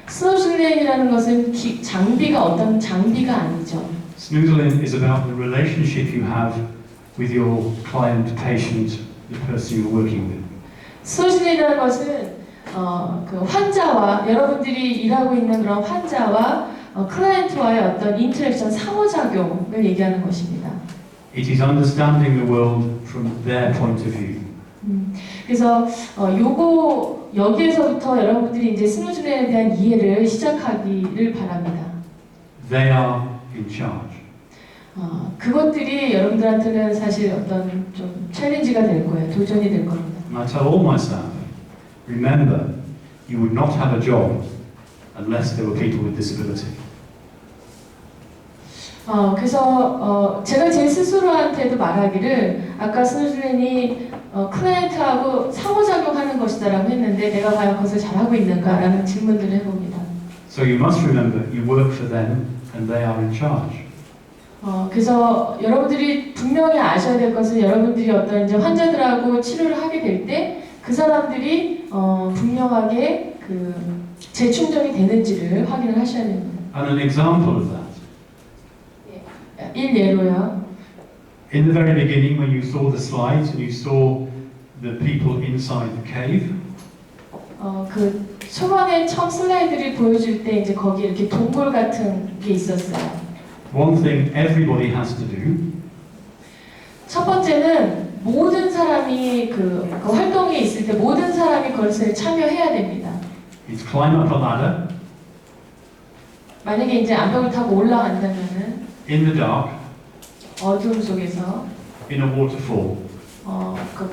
스노즐랜이라는 것은 장비가 어떤 장비가 아니죠. Snoozlin is about the relationship you have with your client, patient, the person you're working with. 스노즐랜이라는 것은 그 환자와 여러분들이 일하고 있는 그런 환자와 클라이언트와의 어떤 인터랙션 상호작용을 얘기하는 것입니다. It is understanding the world from their point of view. 그래서 여기에서부터 여러분들이 이제 스노즐랜에 대한 이해를 시작하기를 바랍니다. They are in charge. 그것들이 여러분들한테는 사실 어떤 좀 챌린지가 될 거예요. 도전이 될 겁니다. And I tell all my staff, remember, you would not have a job unless there were people with disability. 그래서 제가 제 스스로한테도 말하기를 아까 스노즐랜이 클라이언트하고 상호작용하는 것이다라고 했는데 내가 과연 그것을 잘하고 있는가라는 질문들을 해봅니다. So you must remember, you work for them and they are in charge. 그래서 여러분들이 분명히 아셔야 될 것은 여러분들이 어떤 이제 환자들하고 치료를 하게 될 때 그 사람들이 분명하게 그 재충전이 되는지를 확인을 하셔야 됩니다. And an example of that. 일예로요. In the very beginning, when you saw the slides and you saw the people inside the cave, 그 초반에 처음 슬라이드를 보여줄 때 이제 거기 이렇게 동굴 같은 게 있었어요. one thing everybody has to do 첫 번째는 모든 사람이 그 활동에 있을 때 모든 사람이 그것에 참여해야 됩니다. is climb up a ladder 만약에 이제 암벽을 타고 올라간다면은 in the dark 어두움 속에서 in a waterfall 그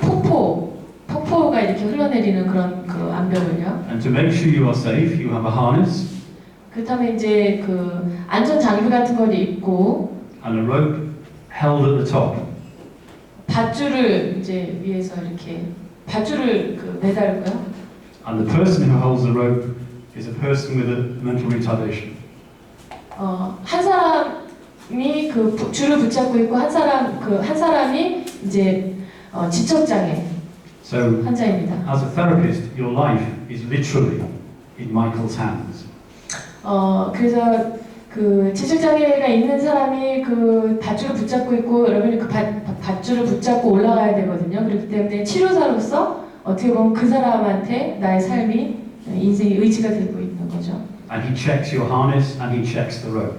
폭포가 이렇게 흘러내리는 그런 그 암벽을요. and to make sure you are safe, you have a harness 그렇다면 이제 그 안전 장비 같은 걸 입고 and a rope held at the top. 밧줄을 이제 위에서 이렇게 밧줄을 그 매달고요. And the person who holds the rope is a person with a mental retardation. 한 사람이 그 줄을 붙잡고 있고 한 사람이 이제 지적장애 So, 환자입니다. as a therapist, your life is literally in Michael's hands. 그래서 그 지적장애가 있는 사람이 그 밧줄을 붙잡고 있고 여러분이 그 밧줄을 붙잡고 올라가야 되거든요. 그렇기 때문에 치료사로서 어떻게 보면 그 사람한테 나의 삶이 인생의 의지가 되고 있는 거죠. And he checks your harness and he checks the rope.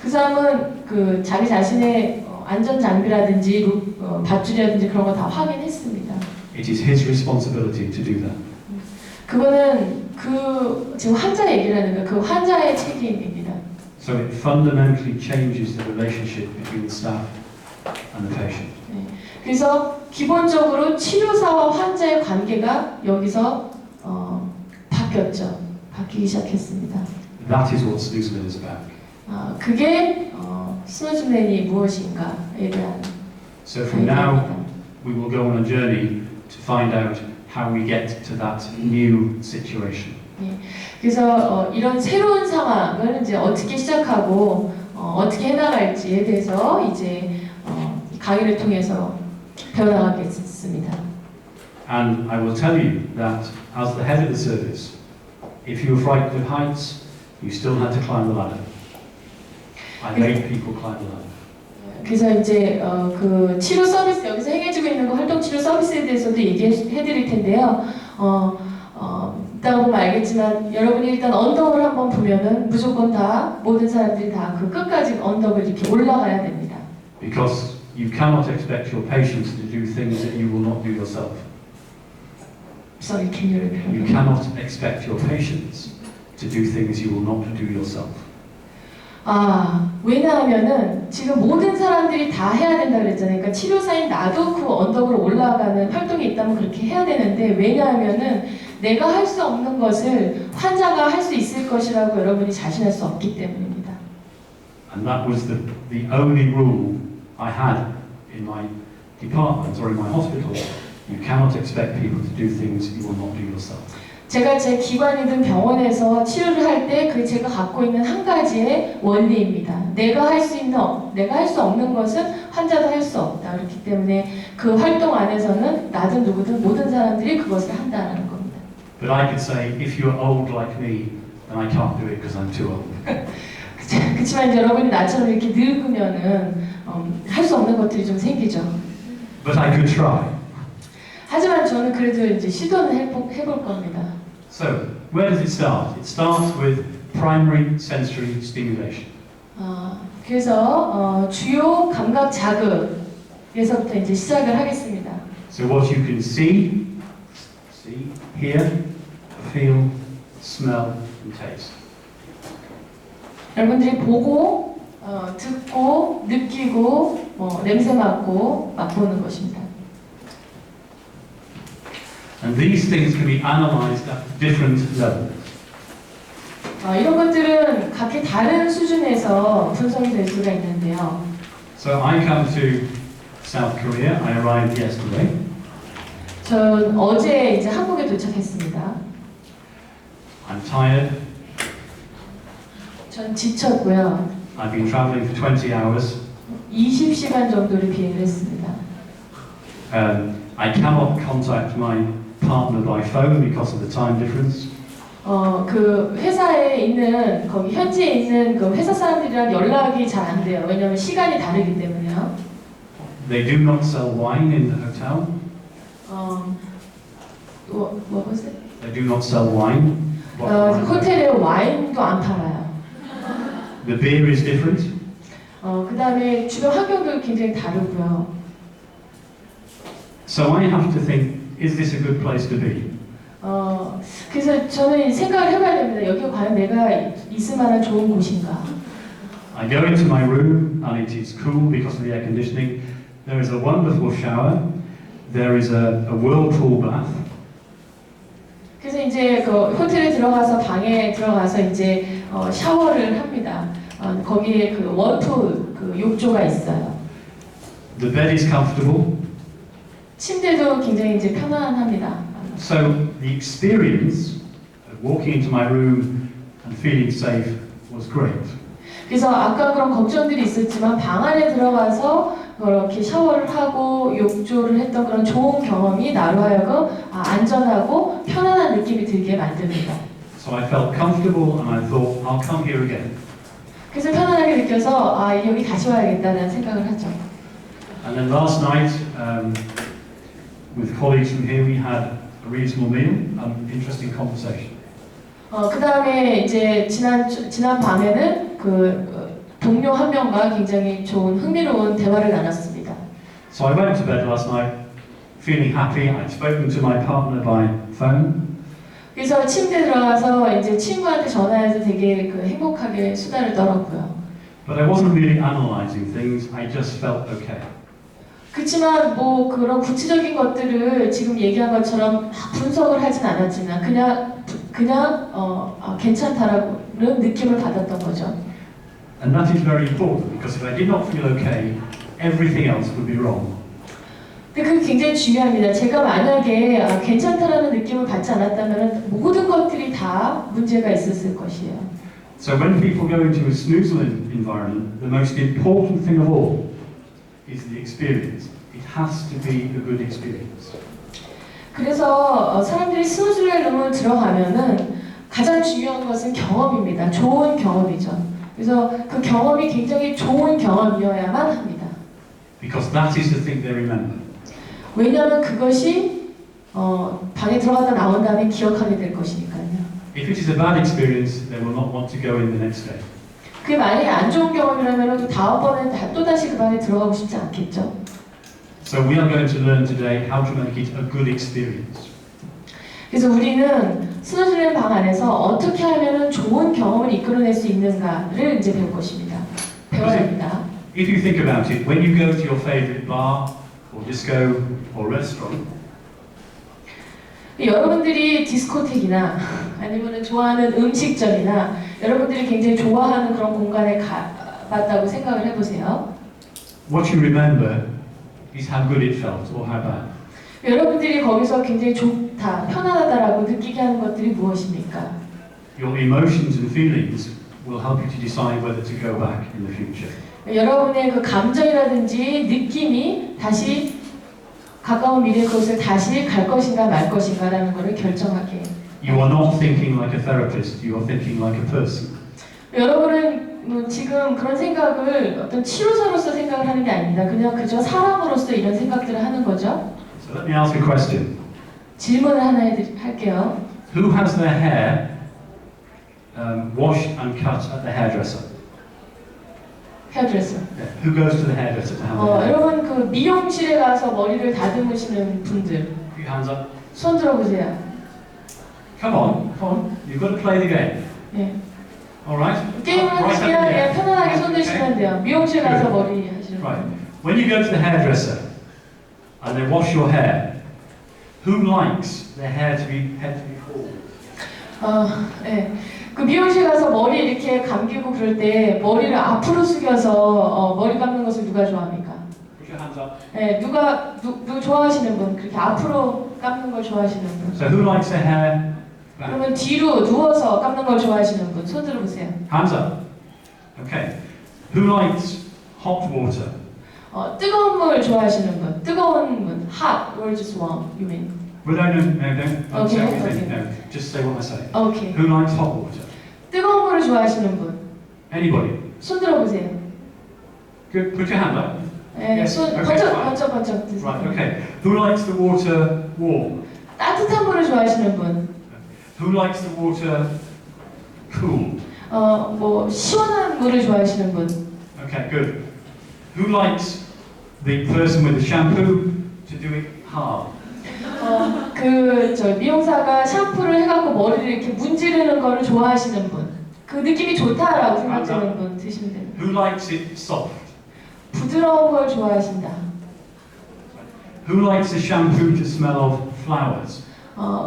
그 사람은 그 자기 자신의 안전 장비라든지 밧줄이라든지 그런 거 다 확인했습니다. It is his responsibility to do that. 그거는 지금 환자 얘기를 하는 거예요. 그 환자의 책임입니다. So it fundamentally changes the relationship between the staff and the patient. 네. 그래서 기본적으로 치료사와 환자의 관계가 여기서 바뀌기 시작했습니다. That is what Snoozeland is about. 그게 스노즈맨이 무엇인가에 대한 So from now, we will go on a journey to find out how we get to that new situation. 네. 그래서 이런 새로운 상황을 이제 어떻게 시작하고 어떻게 해나갈지에 대해서 이제 강의를 통해서 배워나가겠습니다. And I will tell you that as the head of the service, if you were frightened of heights, you still had to climb the ladder. I made people climb the ladder. 그래서 이제 그 치료 서비스 여기서 행해주고 있는 거 활동 치료 서비스에 대해서도 얘기해드릴 텐데요. 이따가 보면 알겠지만 여러분이 일단 언덕을 한번 보면은 무조건 다 모든 사람들이 다 그 끝까지 언덕을 이렇게 올라가야 됩니다. Because you cannot expect your patients to do things that you will not do yourself. Sorry, can you repeat? You cannot expect your patients to do things you will not do yourself. 왜냐하면은 지금 모든 사람들이 다 해야 된다 그랬잖아요. 그러니까 치료사인 나도 그 언덕으로 올라가는 활동이 있다면 그렇게 해야 되는데 왜냐하면은 내가 할 수 없는 것을 환자가 할 수 있을 것이라고 여러분이 자신할 수 없기 때문입니다. And that was the only rule I had in my department or in my hospital. You cannot expect people to do things you will not do yourself. 제가 제 기관이든 병원에서 치료를 할 때 그 제가 갖고 있는 한 가지의 원리입니다. 내가 할 수 없는 것은 환자도 할 수 없다. 그렇기 때문에 그 활동 안에서는 나든 누구든 모든 사람들이 그것을 한다는 겁니다. But I could say, if you're old like me, then I can't do it because I'm too old. 그렇지만 여러분이 나처럼 이렇게 늙으면은 할 수 없는 것들이 좀 생기죠. But I could try. 하지만 저는 그래도 이제 시도는 해볼 겁니다. So, where does it start? It starts with primary sensory stimulation. 그래서 주요 감각 자극에서부터 이제 시작을 하겠습니다. So what you can see, hear, feel, smell, and taste. 여러분들이 보고, 듣고, 느끼고, 냄새 맡고, 맛보는 것입니다. And these things can be analysed at different levels. 이런 것들은 각기 다른 수준에서 분석이 될 수가 있는데요. So I come to South Korea. I arrived yesterday. 전 어제 이제 한국에 도착했습니다. I'm tired. 전 지쳤고요. I've been travelling for 20 hours. 20시간 정도를 비행을 했습니다. I cannot contact my partner by phone because of the time difference. 그 회사에 있는 거기 현지에 있는 그 회사 사람들이랑 연락이 잘 안 돼요. 왜냐하면 시간이 다르기 때문에요. They do not sell wine in the hotel. What was it? They do not sell wine. 호텔에 와인도 안 팔아요. The beer is different. 그 다음에 주변 환경도 굉장히 다르고요. So I have to think, is this a good place to be? 그래서 저는 생각을 해봐야 됩니다. 여기 과연 내가 있을 만한 좋은 곳인가? I go into my room and it is cool because of the air conditioning. There is a wonderful shower. There is a whirlpool bath. 그래서 이제 그 호텔에 들어가서 방에 들어가서 이제 샤워를 합니다. 거기에 그 원풀 그 욕조가 있어요. The bed is comfortable. 침대도 굉장히 이제 편안합니다. So the experience of walking into my room and feeling safe was great. 그래서 아까 그런 걱정들이 있었지만 방 안에 들어가서 그렇게 샤워를 하고 욕조를 했던 그런 좋은 경험이 나로 하여금 안전하고 편안한 느낌이 들게 만듭니다. So I felt comfortable and I thought, I'll come here again. 그래서 편안하게 느껴서 여기 다시 와야겠다는 생각을 하죠. And then last night, with colleagues from here, we had a reasonable meal and interesting conversation. 그 다음에 이제 지난 밤에는 그 동료 한 명과 굉장히 좋은 흥미로운 대화를 나눴습니다. So I went to bed last night feeling happy. I'd spoken to my partner by phone. 그래서 침대에 들어가서 이제 친구한테 전화해서 되게 그 행복하게 수다를 떨었고요. But I wasn't really analysing things. I just felt okay. 그렇지만 뭐 그런 구체적인 것들을 지금 얘기한 것처럼 막 분석을 하진 않았지만 그냥 괜찮다라는 느낌을 받았던 거죠. And that is very important because if I did not feel okay, everything else would be wrong. 근데 그게 굉장히 중요합니다. 제가 만약에 괜찮다라는 느낌을 받지 않았다면 모든 것들이 다 문제가 있었을 것이에요. So when people go into a snoozle environment, the most important thing of all is the experience. It has to be a good experience. 그래서 사람들이 스누즐룸을 들어가면은 가장 중요한 것은 경험입니다. 좋은 경험이죠. 그래서 그 경험이 굉장히 좋은 경험이어야만 합니다. Because that is the thing they remember. 왜냐하면 그것이 방에 들어가다 나온 다음에 기억하게 될 것이니까요. If it is a bad experience, they will not want to go in the next day. 그게 만약에 안 좋은 경험이라면 그 다음번에는 또다시 그 방에 들어가고 싶지 않겠죠. So we are going to learn today how to make it a good experience. 그래서 우리는 스누즐룸 방 안에서 어떻게 하면 좋은 경험을 이끌어낼 수 있는가를 이제 배울 것입니다. 배워야 합니다. If you think about it, when you go to your favorite bar or disco or restaurant, 여러분들이 디스코텍이나 아니면 좋아하는 음식점이나 여러분들이 굉장히 좋아하는 그런 공간에 갔다고 생각을 해보세요. what you remember is how good it felt or how bad. 여러분들이 거기서 굉장히 좋다, 편안하다라고 느끼게 하는 것들이 무엇입니까? Your emotions and feelings will help you to decide whether to go back in the future. 여러분의 그 감정이라든지 느낌이 다시 가까운 미래 그곳에 다시 갈 것인가 말 것인가라는 것을 결정하게. You are not thinking like a therapist, you are thinking like a person. 여러분은 지금 그런 생각을 어떤 치료사로서 생각을 하는 게 아닙니다. 그냥 그저 사람으로서 이런 생각들을 하는 거죠. So let me ask a question. 질문을 하나 할게요. Who has their hair washed and cut at the hairdresser? 헤어드레서. Yeah. Who goes to the hairdresser to have their hair? 여러분 그 미용실에 가서 머리를 다듬으시는 분들 Put your hands up. 손 들어보세요. Come on, come on. You've got to play the game. 예. All right? 게임을 Right 하시면 up in the air. 편안하게 손 드시면 돼요. 미용실 가서 머리 하시는 Right. 분. When you go to the hairdresser and they wash your hair, who likes their hair to be full? 예. 그 미용실 가서 머리 이렇게 감기고 그럴 때 머리를 앞으로 숙여서 머리 감는 것을 누가 좋아합니까? Put your hands up. 예, 누구 좋아하시는 분? 그렇게 앞으로 감는 걸 좋아하시는 분? So who likes their hair back? 그러면 뒤로 누워서 감는 걸 좋아하시는 분? 손 들어보세요. Hands up. Okay. Who likes hot water? 뜨거운 물 좋아하시는 분? 뜨거운 물. Hot or just warm? You mean? Well, don't say Okay, what you okay. think. No, just say what I say. 오케이. Who likes hot water? 뜨거운 물을 좋아하시는 분? Anybody? 손 들어보세요. Good. Put your hand up. 예, Yes, 손 okay, 번쩍 드세요. Right. Okay. Who likes the water warm? 따뜻한 물을 좋아하시는 분? Who likes the water cool? 뭐 시원한 물을 좋아하시는 분? Okay. Good. Who likes the person with the shampoo to do it hard? 저 미용사가 샴푸를 해갖고 머리를 이렇게 문지르는 거를 좋아하시는 분. 그 느낌이 좋다라고 생각되는 분 드시면 됩니다. Who likes it soft? 부드러운 걸 좋아하신다. Who likes the shampoo to smell of flowers?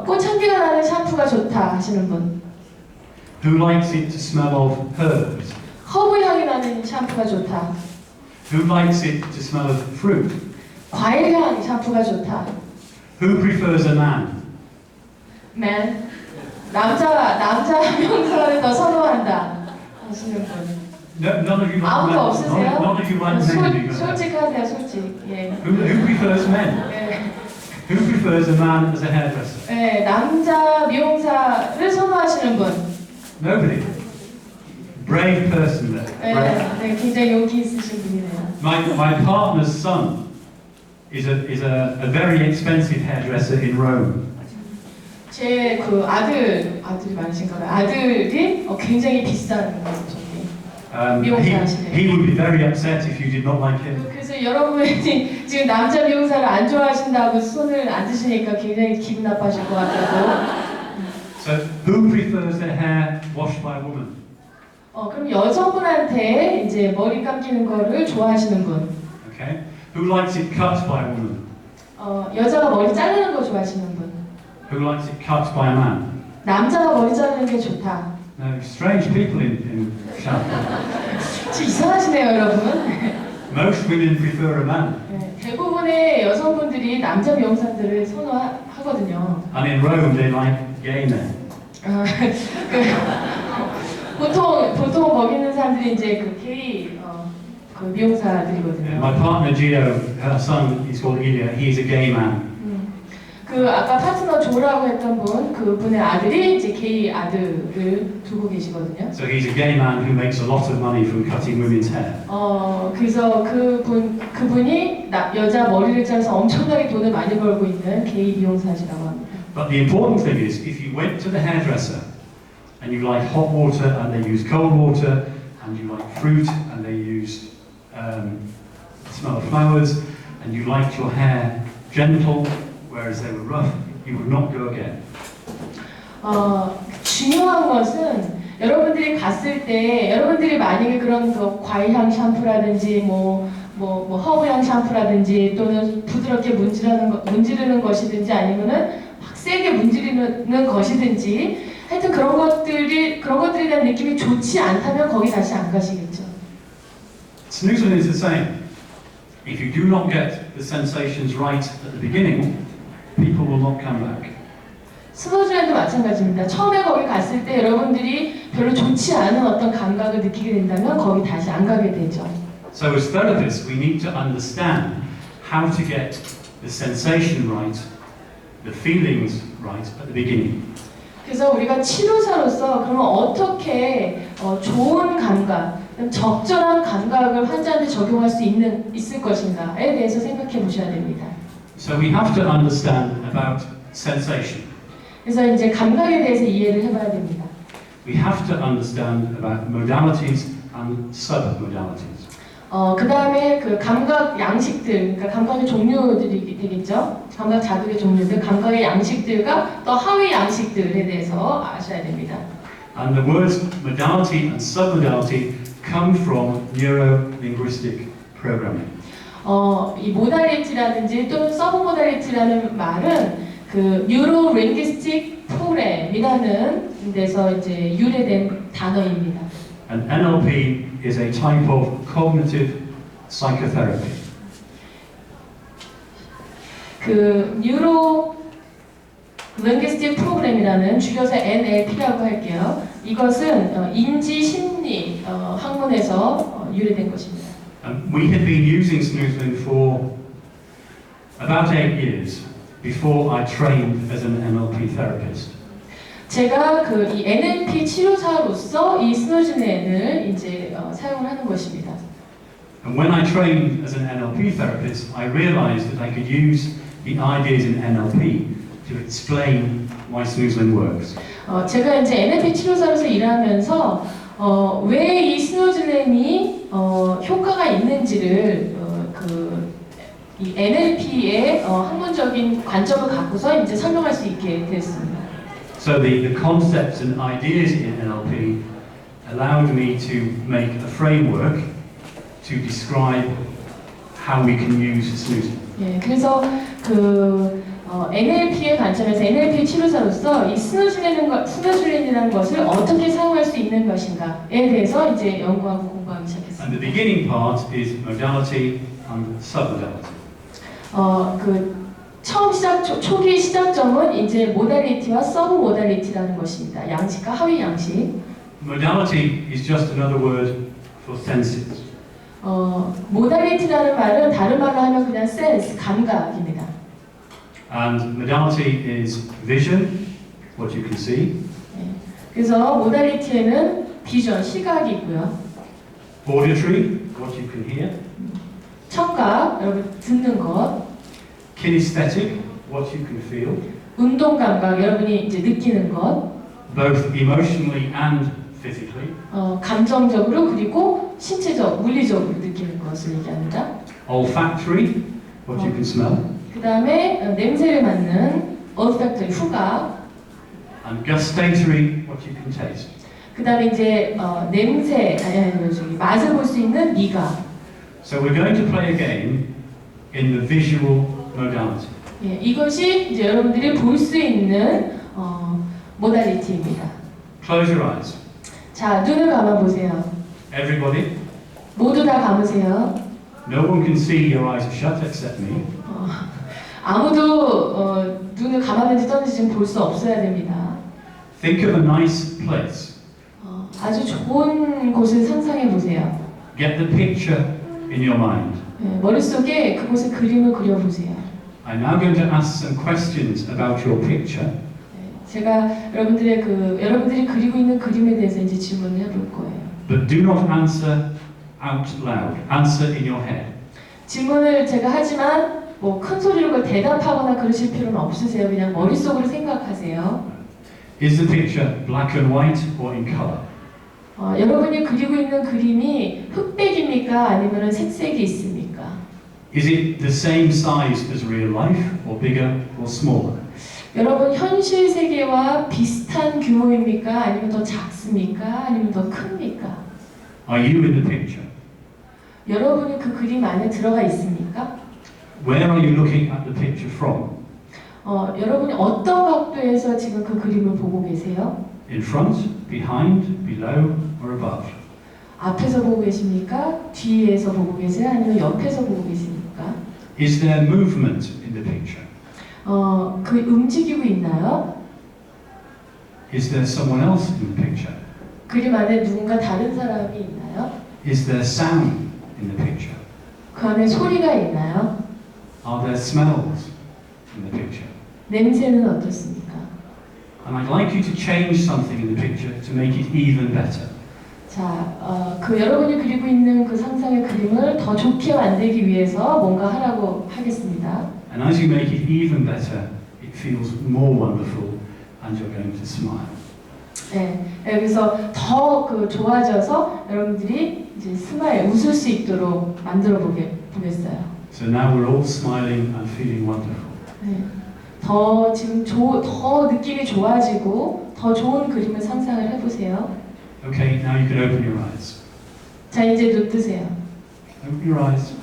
꽃향기가 나는 샴푸가 좋다 하시는 분. Who likes it to smell of herbs? 허브 향이 나는 샴푸가 좋다. Who likes it to smell of fruit? 과일 향 샴푸가 좋다. Who prefers a man? Man. 남자 명사를 더 선호한다 하시는 분. None of you like 아무도 men. 없으세요? None of you like men. do you? 솔직하세요, 솔직. 예. Who prefers men? 예. Who prefers a man as a hairdresser? 네, 남자 미용사를 선호하시는 분. Nobody. Brave person there. Brave. 네, 굉장히 용기 있으신 분이네요. My partner's son is a very expensive hairdresser in Rome. 제 그 아들이 많으신가 봐요. 아들이 굉장히 비싼 분이. 미용사 하시네요. he would be very upset if you did not like him. 그래서 여러분이 지금 남자 미용사를 안 좋아하신다고 손을 안 드시니까 굉장히 기분 나빠하실 것 같다고. So, who prefers their hair washed by a woman? 그럼 여성분한테 이제 머리 감기는 거를 좋아하시는 분. Okay. Who likes it cut by a woman? 여자가 머리 자르는 거 좋아하시는 분. Who likes it cut by a man? 남자가 머리 자르는 게 좋다. No, strange people in Shanghai. 좀 이상하시네요, 여러분. Most women prefer a man. 네, 대부분의 여성분들이 남자 미용사들을 선호하거든요. And in Rome, they like gay men. 보통 거기 있는 사람들이 이제 그 게이 그 미용사들이거든요. My partner Gio, her son is called Ilya. He's a gay man. 그 아까 파트너 조라고 했던 분, 그분의 아들이 이제 게이 아들을 두고 계시거든요. So he's a gay man who makes a lot of money from cutting women's hair. 그래서 그분이 여자 머리를 잘라서 엄청나게 돈을 많이 벌고 있는 게이 미용사시라고 합니다. But the important thing is, if you went to the hairdresser and you like hot water and they use cold water, and you like fruit and they used smell of flowers, and you liked your hair gentle, whereas they were rough, you would not go again. 중요한 것은 여러분들이 갔을 때 여러분들이 만약에 그런 그 과일향 샴푸라든지 뭐 허브향 샴푸라든지 또는 부드럽게 문지르는 것이든지 아니면은 확 세게 문지르는 것이든지 하여튼 그런 것들에 대한 느낌이 좋지 않다면 거기 다시 안 가시겠죠. Snoozing is the same. If you do not get the sensations right at the beginning, people will not come back. 스노즈랜드 마찬가지입니다. 처음에 거기 갔을 때 여러분들이 별로 좋지 않은 어떤 감각을 느끼게 된다면 거기 다시 안 가게 되죠. So as therapists, we need to understand how to get the sensation right, the feelings right at the beginning. 그래서 우리가 치료사로서 그러면 어떻게 좋은 감각, 적절한 감각을 환자한테 적용할 수 있을 것인가에 대해서 생각해 보셔야 됩니다. So we have to understand about sensation. 그래서 이제 감각에 대해서 이해를 해봐야 됩니다. We have to understand about modalities and sub-modalities. 그 다음에 그 감각 양식들, 그러니까 감각의 종류들이 되겠죠. 감각 자극의 종류들, 감각의 양식들과 또 하위 양식들에 대해서 아셔야 됩니다. And the words modality and sub-modality come from neuro-linguistic programming. 이 모달리티라든지 또는 서브 모달리티라는 말은 그 뉴로링귀스틱 프로그램이라는 데서 이제 유래된 단어입니다. And NLP is a type of cognitive psychotherapy. 그 뉴로 링귀스틱 프로그램이라는 줄여서 NLP라고 할게요. 이것은 인지 심리 학문에서 유래된 것입니다. We had been using snoozling for about 8 years before I trained as an NLP therapist. 제가 그 이 NLP 치료사로서 이 스노즈넨을 이제 사용을 하는 것입니다. And when I trained as an NLP therapist, I realized that I could use the ideas in NLP to explain why snoozling works. 제가 이제 NLP 치료사로서 일하면서 왜 이 스노즈넨이 효과가 있는지를 이 NLP의 학문적인 관점을 갖고서 이제 설명할 수 있게 됐습니다. So the concepts and ideas in NLP allowed me to make a framework to describe how we can use snoozing. 예, 그래서 그 NLP의 관점에서 NLP 치료사로서 이 스노즐린이라는 것을 어떻게 사용할 수 있는 것인가에 대해서 이제 연구하고 공부하기 시작했습니다. And the beginning part is modality and submodality. 그 초기 시작점은 이제 모달리티와 서브 모달리티라는 것입니다. 양식과 하위 양식. Modality is just another word for senses. 모달리티라는 말은 다른 말로 하면 그냥 센스, 감각입니다. And modality is vision, what you can see. 네. 그래서 모달리티에는 비전, 시각이 있고요. Auditory, what you can hear. 청각, 여러분 듣는 것. Kinesthetic, what you can feel. 운동 감각, 여러분이 이제 느끼는 것. Both emotionally and physically. 감정적으로 그리고 신체적, 물리적으로 느끼는 것을 얘기합니다. Olfactory, what you can smell. 그 다음에 냄새를 맡는 olfactory, 후각. And gustatory, what you can taste. 그 다음에 이제 냄새, 저기 맛을 볼 수 있는 미각. So we're going to play a game in the visual modality. 예, 이것이 이제 여러분들이 볼 수 있는 모달리티입니다. Close your eyes. 자, 눈을 감아 보세요. Everybody. 모두 다 감으세요. No one can see your eyes are shut except me. 아무도 눈을 감았는지 떴는지 지금 볼 수 없어야 됩니다. Think of a nice place. 아주 좋은 곳을 상상해 보세요. Get the picture in your mind. 예, 머릿속에 그곳의 그림을 그려보세요. I'm now going to ask some questions about your picture. 제가 여러분들이 그리고 있는 그림에 대해서 이제 질문을 해볼 거예요. But do not answer out loud. Answer in your head. 질문을 제가 하지만 뭐 큰 소리로 그걸 대답하거나 그러실 필요는 없으세요. 그냥 머릿속으로 생각하세요. Is the picture black and white or in color? 여러분이 그리고 있는 그림이 흑백입니까? 아니면 색색이 있습니까? Is it the same size as real life or bigger or smaller? 여러분 현실 세계와 비슷한 규모입니까? 아니면 더 작습니까? 아니면 더 큽니까? Are you in the picture? 여러분이 그 그림 안에 들어가 있습니까? Where are you looking at the picture from? 여러분이 어떤 각도에서 지금 그 그림을 보고 계세요? In front, behind, below or above? 앞에서 보고 계십니까? 뒤에서 보고 계세요? 아니면 옆에서 보고 계십니까? Is there movement in the picture? 그 움직이고 있나요? Is there someone else in the picture? 그림 안에 누군가 다른 사람이 있나요? Is there sound in the picture? 그 안에 소리가 있나요? Are there smells in the picture? 냄새는 어떻습니까? And I'd like you to change something in the picture to make it even better. 자, 여러분이 그리고 있는 그 상상의 그림을 더 좋게 만들기 위해서 뭔가 하라고 하겠습니다. And as you make it even better, it feels more wonderful and you're going to smile. 네, 그래서 더 좋아져서 여러분들이 이제 스마일, 웃을 수 있도록 만들어 보겠어요. So now we're all smiling and feeling wonderful. 네, 더 지금 더 느낌이 좋아지고 더 좋은 그림을 상상을 해보세요. Okay, now you can open your eyes. 자, 이제 눈 뜨세요. Open your eyes.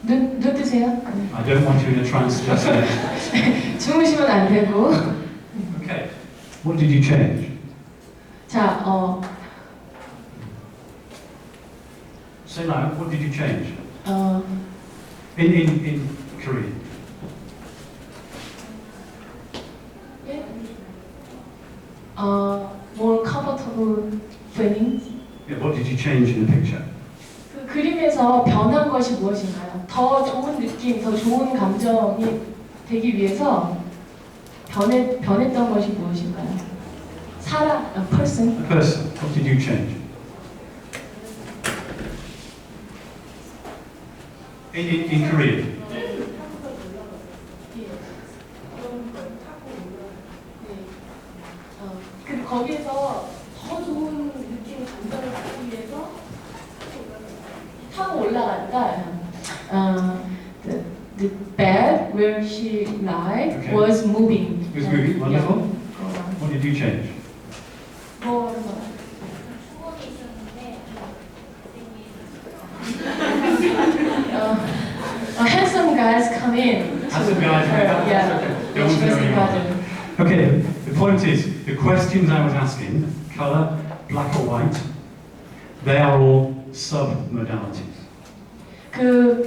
눈 뜨세요. I don't want you in a trance just yet. 주무시면 안 되고. Okay, what did you change? 자, Say loud, what did you change? 어, In Korean. more comfortable feelings. Yeah, what did you change in the picture? 그 그림에서 변한 것이 무엇인가요? 더 좋은 느낌, 더 좋은 감정이 되기 위해서 변했던 것이 무엇인가요? 사람, person. A person, what did you change? In Korean. 거기에서 더 좋은 느낌, 감정을 받기 위해서 타고 올라간다. The bed where she lied Okay. was moving. It was moving, wonderful. Yeah. What did you change? 뭐 handsome guys come in. Handsome guys come in. Yeah. Don't Which was worry. important. Okay, the point is, the questions I was asking, colour, black or white, they are all sub-modalities.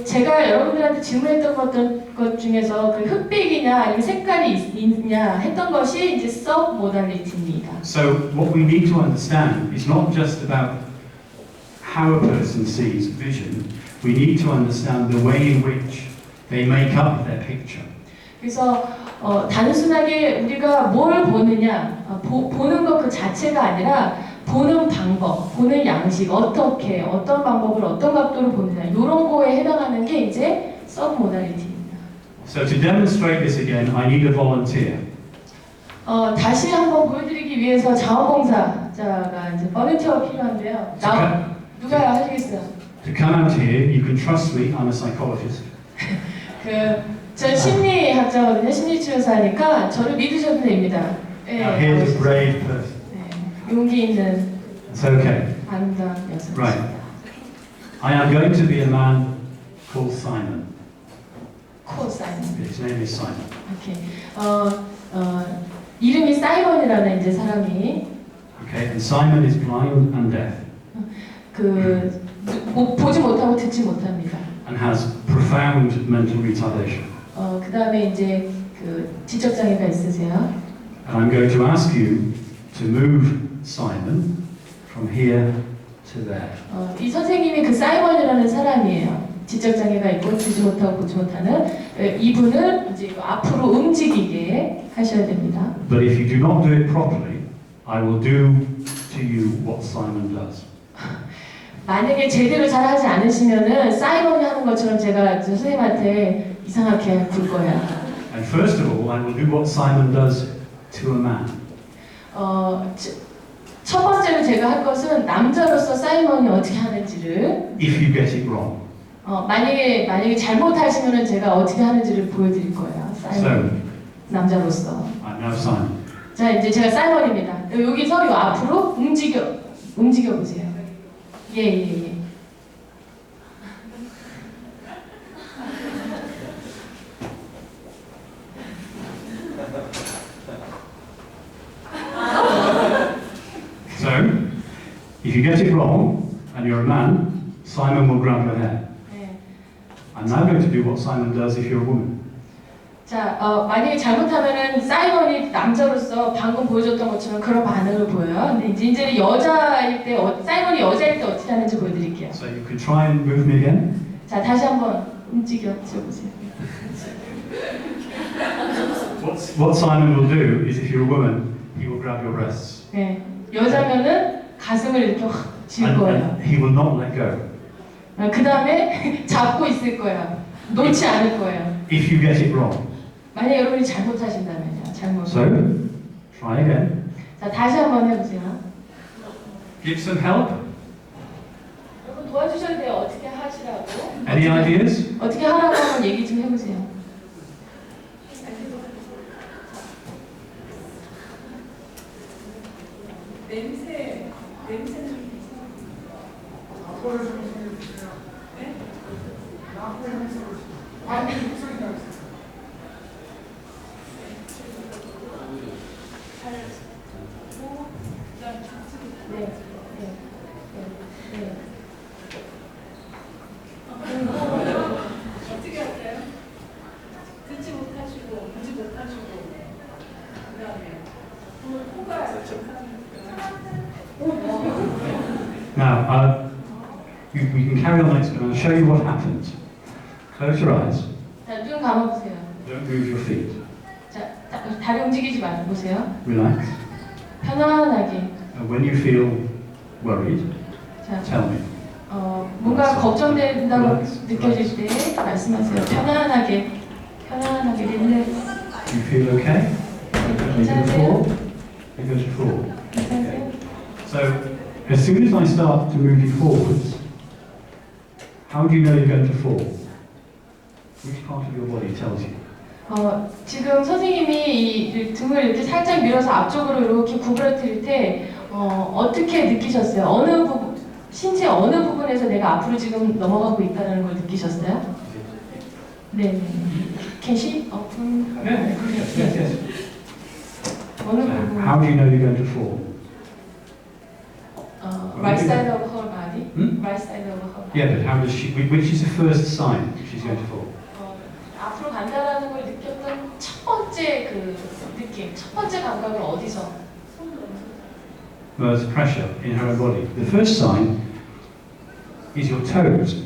제가 여러분들한테 질문했던 것 중에서 그 흑백이냐 아니면 색깔이 있냐 했던 것이 이제 sub modality입니다. So what we need to understand is not just about how a person sees vision, we need to understand the way in which they make up their picture. 그래서 단순하게 우리가 뭘 보느냐, 보는 것 그 자체가 아니라 보는 방법, 보는 양식, 어떻게, 어떤 방법을 어떤 각도로 보느냐 이런 거에 해당하는 게 이제 sub modality입니다. So to demonstrate this again, I need a volunteer. 다시 한번 보여드리기 위해서 자원봉사 자가 이제 버넌티어가 필요한데요. Okay. 누가 하시겠어요? To come out here, you can trust me, I'm a psychologist. 저 심리학자거든요. 심리치료사니까 저를 믿으셔도 됩니다. Now here's a brave person. 네, 용기 있는 It's okay. 아름다운 여성. Right. I am going to be a man called Simon. 코 사이먼. His name is Simon. 이렇게 이름이 사이먼이라는 이제 사람이 Okay, and Simon is blind and deaf 보지 못하고 듣지 못합니다. and has profound mental retardation. 그 다음에 이제 지적 장애가 있으세요. And I'm going to ask you to move Simon from here to there. 이 선생님이 그 사이먼이라는 사람이에요. 지적 장애가 있고 듣지 못하고 보지 못하는 이분을 이제 앞으로 움직이게 하셔야 됩니다. But if you do not do it properly, I will do to you what Simon does. 만약에 제대로 잘 하지 않으시면은 사이먼이 하는 것처럼 제가 선생님한테 이상하게 굴 거야. And first of all, I will do what Simon does to a man. 첫 번째로 제가 할 것은 남자로서 사이먼이 어떻게 하는지를 If you get it wrong. 만약에 잘못하시면은 제가 어떻게 하는지를 보여드릴 거예요. 사이먼. 남자로서. I'm now Simon. 자, 이제 제가 사이먼입니다. 여기서 요 앞으로 움직여 보세요. 예. So, if you get it wrong and you're a man, Simon will grab your hair. 네. I'm now going to do what Simon does if you're a woman. 자, 만약에 잘못하면은 사이먼이 남자로서 방금 보여줬던 것처럼 그런 반응을 보여요. 근데 이제는 여자일 때, 사이먼이 여자일 때 어떻게 하는지 보여드릴게요. So you can try and move me again. 자, 다시 한번 움직여 보세요. What Simon will do is if you're a woman, he will grab your breasts. 네, 여자면은 가슴을 이렇게 확 쥘 거예요. And he will not let go. 그 다음에 잡고 있을 거예요. 놓지 않을 거예요. If you get it wrong. 만약 여러분이 잘못하신다면요. So, try again. 자, 다시 한번 해보세요. Give some help. 여러분 도와주셔야 돼요. 어떻게 하시라고. Any ideas? 어떻게 하라고 한번 얘기 좀 해보세요. 냄새는 네? 어떻게 할까요? 듣지 못하시고 보지 못하시고 그다음에 코가 Now, we can carry on next, but I'll show you what happens. Close your eyes. 자, 눈 감아보세요. Don't move your feet. 자, 다리 움직이지 말고 보세요. Relax. 편안하게. And when you feel worried, 자, tell me. 뭔가 걱정된다고 느껴질 때 말씀하세요. 편안하게 릴렉스. You feel okay? You're going to fall? You're going to fall. 괜찮으세요? So, as soon as I start to move you forwards, how do you know you're going to fall? Which part of your body tells you? 지금 선생님이 이 등을 이렇게 살짝 밀어서 앞쪽으로 이렇게 구부러뜨릴 때 어떻게 느끼셨어요? 어느 부분, 신체 어느 부분에서 내가 앞으로 지금 넘어가고 있다는 걸 느끼셨어요? 네. Can she open? Yes. 어느 So, 부분? how do you know you're going to fall? Right side of her body. Hmm? Right side of her body. Yeah, but how does she? Which is the first sign that she's going to fall? 앞으로 간다라는 걸 느꼈던 첫 번째 그 느낌, 첫 번째 감각은 어디서? Well, there's pressure in her body. The first sign is your toes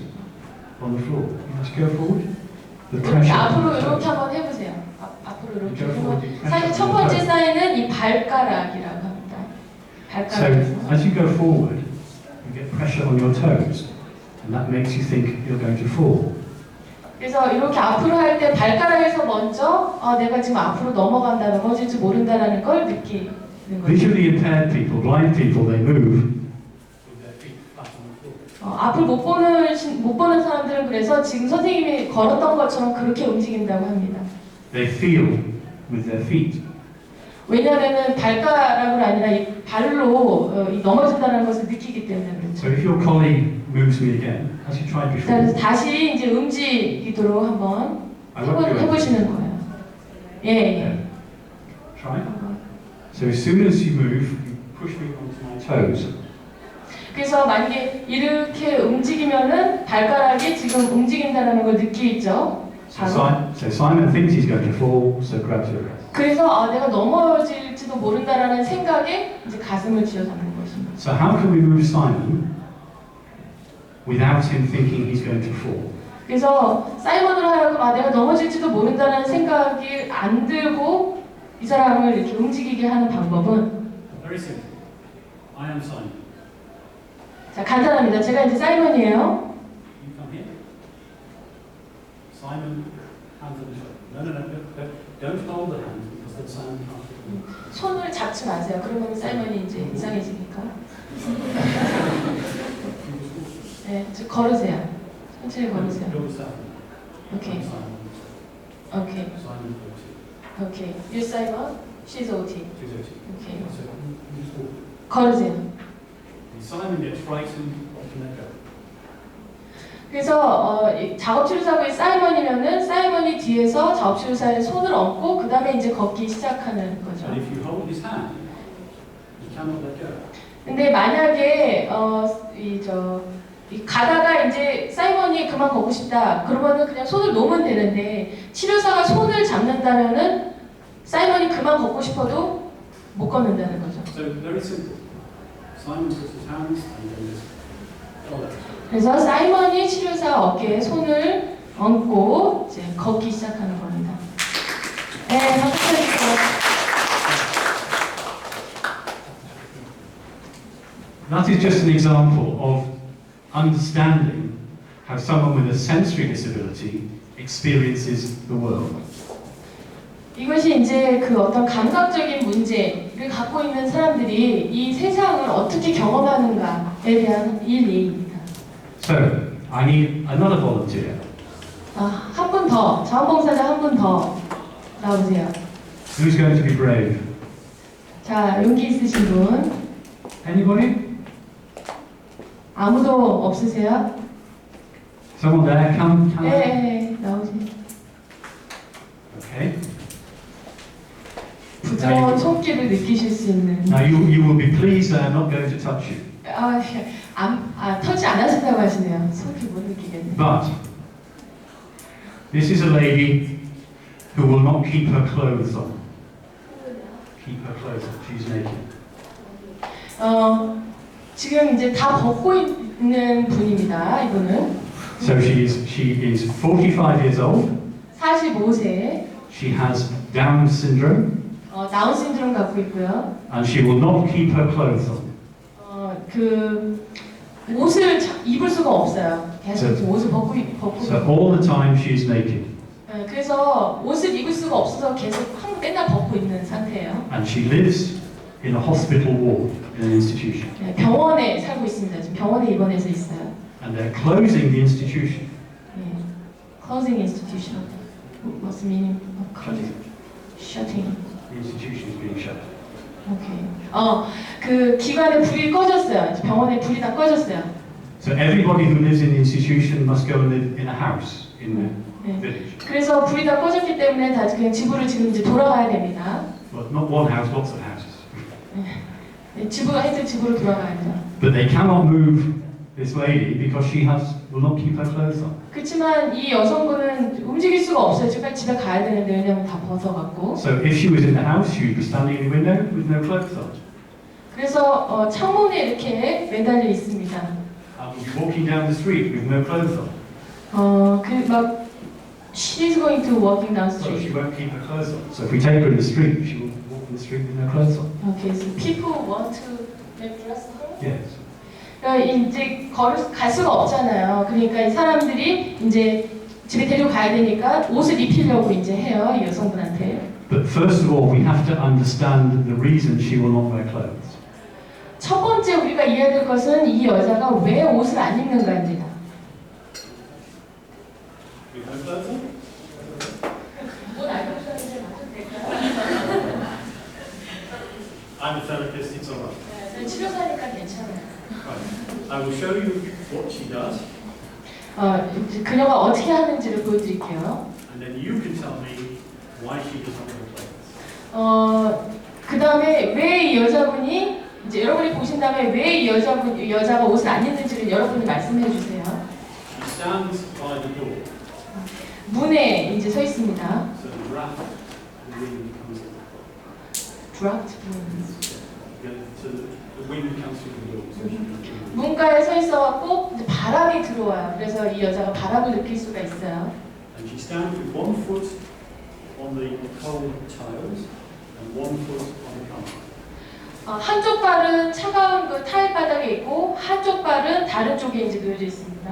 on the floor. You just go forward. The 이렇게 pressure. 앞으로 이렇게 한번 해보세요. 앞으로 이렇게 Go 한번. forward, 사실 첫 번째 사인은 이 발가락이라고 합니다. So 발가락에서. as you go forward, you get pressure on your toes, and that makes you think you're going to fall. 그래서 이렇게 앞으로 할 때 발가락에서 먼저 내가 지금 앞으로 넘어간다, 넘어질지 모른다라는 걸 거죠. Visually impaired people, blind people, they move with their feet flat on the floor. 앞을 못 보는 사람들은 그래서 지금 선생님이 걸었던 것처럼 그렇게 움직인다고 합니다. They feel with their feet. 왜냐하면 발가락으로 아니라 이 발로 이 넘어진다는 것을 느끼기 때문에 So 그렇죠. if your colleague moves me again, has he tried 자, 그래서 before? 다시 이제 움직이도록 한번 I won't do it. 해보시는 거예요. 예, 예. Try. So as soon as you move, you push me onto my toes. 그래서 만약에 이렇게 움직이면은 발가락이 지금 움직인다는 걸 느끼죠. So Simon thinks he's going to fall, so grabs your wrist. 그래서 내가 넘어질지도 모른다라는 생각에 이제 가슴을 쥐어잡는 것입니다. So how can we move Simon without him thinking he's going to fall? 그래서 사이먼으로 하여금 내가 넘어질지도 모른다는 생각이 안 들고 이 사람을 이렇게 움직이게 하는 방법은 Very simple. I am Simon. 자 간단합니다. 제가 이제 사이먼이에요. You come here. Simon, hands on the shoulder. No. Don't hold the hand because then Simon can't. 손을 잡지 마세요. 그러면 사이먼이 이제 이상해지니까. 네, 저 걸으세요. 천천히 걸으세요. You're Simon. 오케이, Simon. 오케이, Simon, OT. 오케이. You Simon, she's OT. She's OT. 오케이. So you just walk. 걸으세요. When Simon gets frightened, you can let go. 그래서 작업치료사고의 사이먼이면은 사이먼이 뒤에서 작업치료사의 손을 얹고 그 다음에 이제 걷기 시작하는 거죠. And if you hold his hand, you cannot let go. 근데 만약에 이 가다가 이제 사이먼이 그만 걷고 싶다 그러면은 그냥 손을 놓으면 되는데 치료사가 손을 잡는다면은 사이먼이 그만 걷고 싶어도 못 걷는다는 거죠. So very simple. Simon puts his hands and then just hold it. 그래서 사이먼이 치료사 어깨에 손을 얹고 이제 걷기 시작하는 겁니다. 네, 박수 쳐주세요. That is just an example of understanding how someone with a sensory disability experiences the world. 이것이 이제 그 어떤 감각적인 문제를 갖고 있는 사람들이 이 세상을 어떻게 경험하는가에 대한 예입니다. So, I need another volunteer. 한 분 더, 자원봉사자 한 분 더 나오세요. Who's going to be brave? 자, 용기 있으신 분 Anybody? 아무도 없으세요? Someone there? Can I? 네, 나오세요. Okay. 부드러운 손길을 느끼실 수 있는. Now you will be pleased that I'm not going to touch you. 터치 안 하신다고 하시네요. 손길 못 느끼겠네. But this is a lady who will not keep her clothes on. Keep her clothes on. She's naked. 지금 이제 다 벗고 있는 분입니다. 이분은 So she is 45 years old. 45세. She has Down syndrome, 다운 신드롬 갖고 있고요. and she will not keep her clothes on. 그 옷을 입을 수가 없어요. 계속 지금 옷을 벗고. So all the time she is naked, 그래서 옷을 입을 수가 없어서 계속 맨날 벗고 있는 상태예요. and she lives in a hospital ward in an institution. 병원에 살고 있습니다. 지금 병원에 입원해서 있어요. And they're closing the institution. Closing institution. What's the meaning of closing? Shutting. The institution is being shut. 오케이. 그 기관에 불이 꺼졌어요. 병원에 불이 다 꺼졌어요. So everybody who lives in the institution must go and live in a house in the village. 그래서 불이 다 꺼졌기 때문에 다 그냥 집으로 지금 이제 돌아가야 됩니다. But not one house, lots of houses. 집으로 돌아가야죠. But they cannot move this lady because she will not keep her clothes on. 그렇지만 이 여성분은 움직일 수가 없어요. 지금 빨리 집에 가야 되는데 왜냐면 다 벗어갖고. So if she was in the house, she would be standing in the window with no clothes on. 그래서 창문에 이렇게 매달려 있습니다. And would be walking down the street with no clothes on. She's going to walking down the So she street. won't keep her clothes on. So if we take her in the street, she will walk in the street with no clothes on. Okay, so people want to dress her. Yes. 이제 갈 수가 없잖아요. 그러니까 이 사람들이 이제 집에 데리고 가야 되니까 옷을 입히려고 이제 해요, 이 여성분한테. But first of all, we have to understand the reason she will not wear clothes. 첫 번째 우리가 이해해야 될 것은 이 여자가 왜 옷을 안 입는가입니다. 뭘 알고 있었는지 맞춰도 될까요? I'm a therapist, it's all right. 네, 저는 치료사니까 괜찮아요. Right. I will show you what she does, 이제 그녀가 어떻게 하는지를 보여드릴게요. and then you can tell me why she does not wear clothes. 그 다음에 왜 이 여자분이 이제 여러분이 보신 다음에 왜 이 여자가 옷을 안 입는지를 여러분이 말씀해 주세요. She stands by the door, 문에 이제 서 있습니다. so the draft and wind comes in. Dropped. So the wind comes through the door. So she can breathe. 문가에 서 있어갖고 이제 바람이 들어와요. 그래서 이 여자가 바람을 느낄 수가 있어요. And she stands with one foot on the cold tiles and one foot on the carpet. 한쪽 발은 차가운 그 타일 바닥에 있고 한쪽 발은 다른 쪽에 이제 놓여져 있습니다.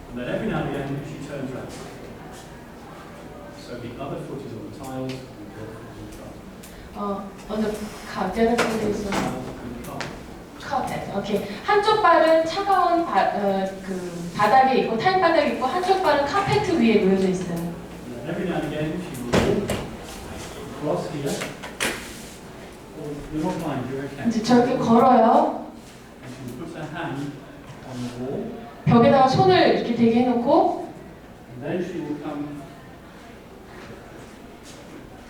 And then every now and again she turns around. So the other foot is on the tiles and the other foot is on the carpet. the other is on Tiles and the carpet. carpet. 오케이. 한쪽 발은 차가운 그 바닥에 있고 타일 바닥에 있고 한쪽 발은 카페트 위에 놓여져 있어요. And then every now and again she will walk across here. Well, you're not blind, you're okay. 이제 저렇게 걸어요. And she will put her hand on the wall, 벽에다가 손을 이렇게 대게 해놓고 and then she will come.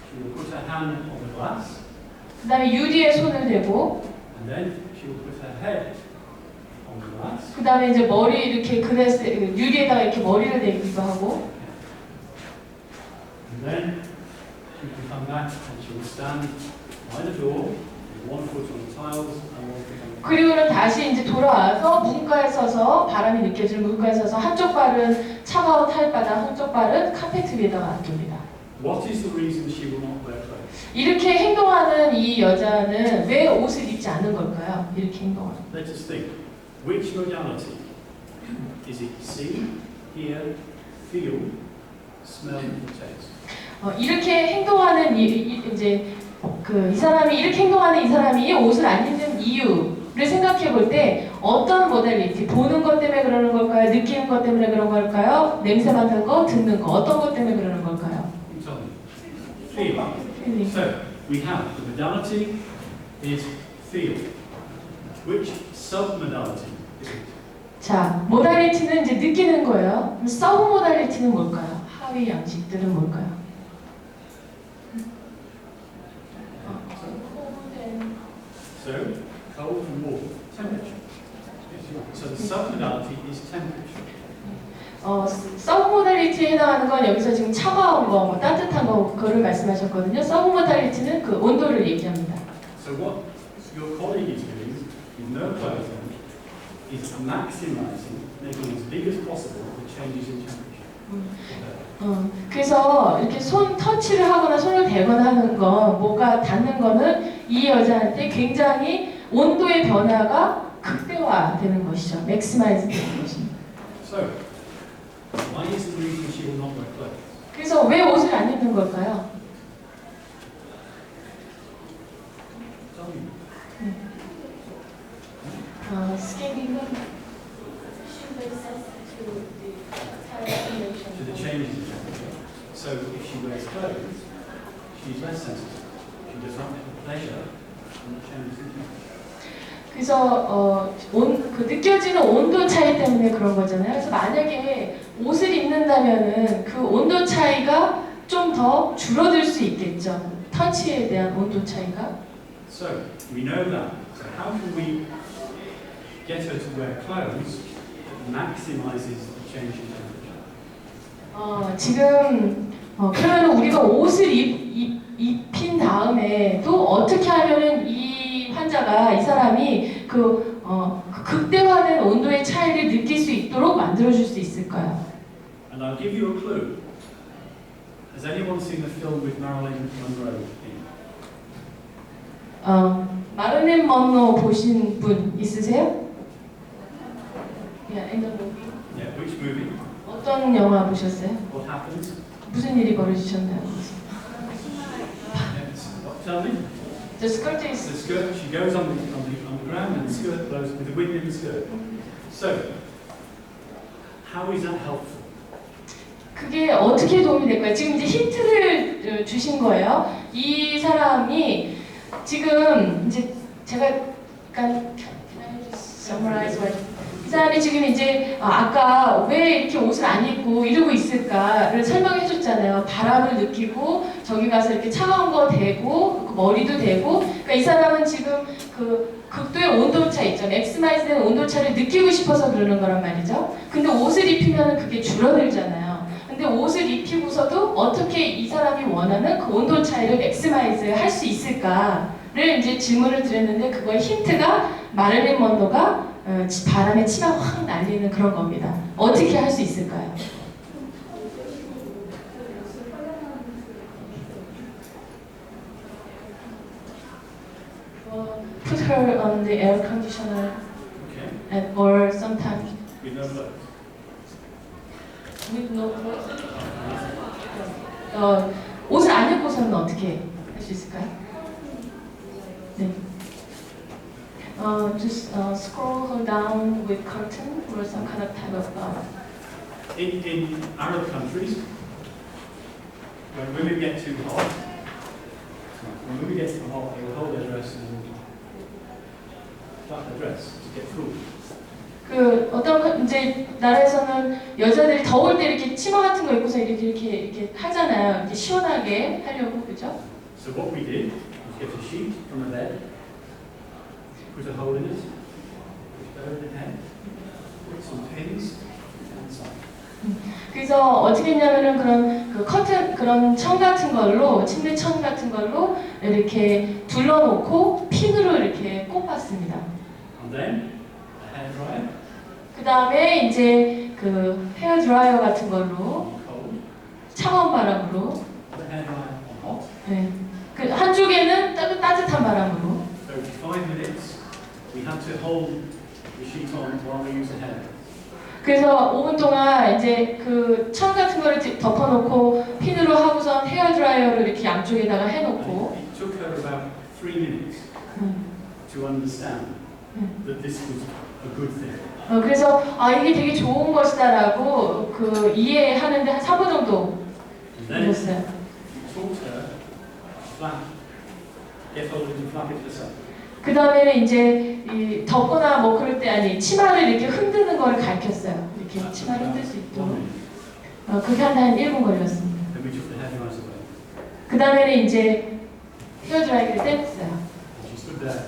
She will put her hand on the glass, 그 다음에 유리에 손을 대고 and then she will put her head on the glass, 그 다음에 이제 머리 이렇게 유리에다가 이렇게 머리를 대기도 하고 and then she will come back and she will stand by the door with one foot on the tiles and one foot on the carpet. 그리고는 다시 이제 돌아와서 문가에 서서 바람이 느껴지는 문가에 서서 한쪽 발은 차가운 타일바닥 한쪽 발은 카페트 위에다가 놔둡니다. What is the reason she will not wear clothes? 이렇게 행동하는 이 여자는 왜 옷을 입지 않은 걸까요? 이렇게 행동하는. Let us think. Which modality? Is it see, hear, feel, smell, and taste? 이렇게 행동하는 이제 이 사람이 이렇게 행동하는 이 사람이 옷을 안 입는 이유를 생각해 볼 때 어떤 모델리티, 보는 것 때문에 그러는 걸까요? 느끼는 것 때문에 그런 걸까요? 냄새 맡는 거, 듣는 거, 어떤 것 때문에 그러는 걸까요? You tell me. Feel. So we have the modality is feel. Which sub-modality is it? 자, 모달리티는 이제 느끼는 거예요. 그럼 서브 모달리티는 뭘까요? 하위 양식들은 뭘까요? So cold and warm, temperature. So the sub-modality is temperature. 서브 모달리티에 해당하는 건 여기서 지금 차가운 거, 뭐 따뜻한 거 그거를 말씀하셨거든요. 서브 모달리티는 그 온도를 얘기합니다. So what your colleague is doing with no clothes on is maximizing, making as big as possible the changes in temperature. 그래서 이렇게 손 터치를 하거나 손을 대거나 하는 거, 뭐가 닿는 거는 이 여자한테 굉장히 온도의 변화가 극대화되는 것이죠. 맥시마이즈 되는 것입니다. So why is the reason she will not wear clothes? 그래서 왜 옷을 안 입는 걸까요? Tell me. 스케일링은 To the changes in temperature. So if she wears clothes, she's less sensitive. She does not have the pleasure in the changes in temperature. 그래서 그 느껴지는 온도 차이 때문에 그런 거잖아요. 그래서 만약에 옷을 입는다면은 그 온도 차이가 좀 더 줄어들 수 있겠죠. 터치에 대한 온도 차이가. So we know that. So how can we get her to wear clothes that maximizes the change in temperature? 지금 그러면 우리가 옷을 입힌 다음에 또 어떻게 하면은 이 환자가 이 사람이 그 극대화된 온도의 차이를 느낄 수 있도록 만들어줄 수 있을까요? And I'll give you a clue. Has anyone seen the film with Marilyn Monroe in? 마릴린 먼로 보신 분 있으세요? Yeah, Yeah, which movie? 어떤 영화 보셨어요? What happens? 무슨 일이 벌어지셨나요? Tell me. The skirt The is skirt, she goes on the ground and the skirt blows with the wind in the skirt. So, how is that helpful? 그게 어떻게 도움이 될까요? 지금 이제 힌트를 주신 거예요. 이 사람이 지금 이제 제가 약간 summarize what 이 사람이 지금 이제 아까 왜 이렇게 옷을 안 입고 이러고 있을까를 설명해 줬잖아요. 바람을 느끼고 저기 가서 이렇게 차가운 거 대고 머리도 대고 그러니까 이 사람은 지금 그 극도의 온도차 있죠. 맥시마이즈된 온도차를 느끼고 싶어서 그러는 거란 말이죠. 근데 옷을 입히면 그게 줄어들잖아요. 근데 옷을 입히고서도 어떻게 이 사람이 원하는 그 온도 차이를 맥시마이즈 할 수 있을까를 이제 질문을 드렸는데 그거의 힌트가 마릴린 먼로가 바람에 치마 확 날리는 그런 겁니다. 어떻게 할 수 있을까요? Put her on the air conditioner Okay. and or sometimes With no clothes. with no clothes. 옷을 안 입고서는 어떻게 할 수 있을까요? 네. Just scroll her down with curtain or some kind of type of. In Arab countries, when women get too hot, they will hold their dress and flap their dress to get cool. 그 어떤 이제 나라에서는 여자들이 더울 때 이렇게 치마 같은 거 입고서 이렇게 하잖아요. 이렇게 시원하게 하려고 그죠? So what we did was get a sheet from the bed, put a hole in it, push it over the head, put some pins and some. 그래서 어떻게 했냐면은 그런 그 커튼 그런 천 같은 걸로 침대 천 같은 걸로 이렇게 둘러놓고 핀으로 이렇게 꼽았습니다. And then a hair dryer, 그 다음에 이제 그 헤어 드라이어 같은 걸로 cold, 차가운 바람으로 put the hair dryer on hot. 네. 그 한쪽에는 따뜻한 바람으로 So for 5 minutes, we had to hold the sheet on while we use the hair. 그래서 5분 동안 이제 그 천 같은 거를 덮어놓고 핀으로 하고선 헤어 드라이어를 이렇게 양쪽에다가 해놓고 It took her about 3 minutes to understand that this was a good thing. 그래서 이게 되게 좋은 것이다라고 그 이해하는데 한 3분 정도 And then 걸렸어요. you taught her flap, get hold of it and flap it herself. 그 다음에는 이제 이 덮거나 뭐 그럴 때 아니 치마를 이렇게 흔드는 걸 가르쳤어요. 이렇게 치마를 흔들 수 1 있도록. minute. 그게 한 1분 걸렸습니다. Then we took the hair dryers away. 그 다음에는 이제 헤어 드라이기를 뗐어요. And she stood there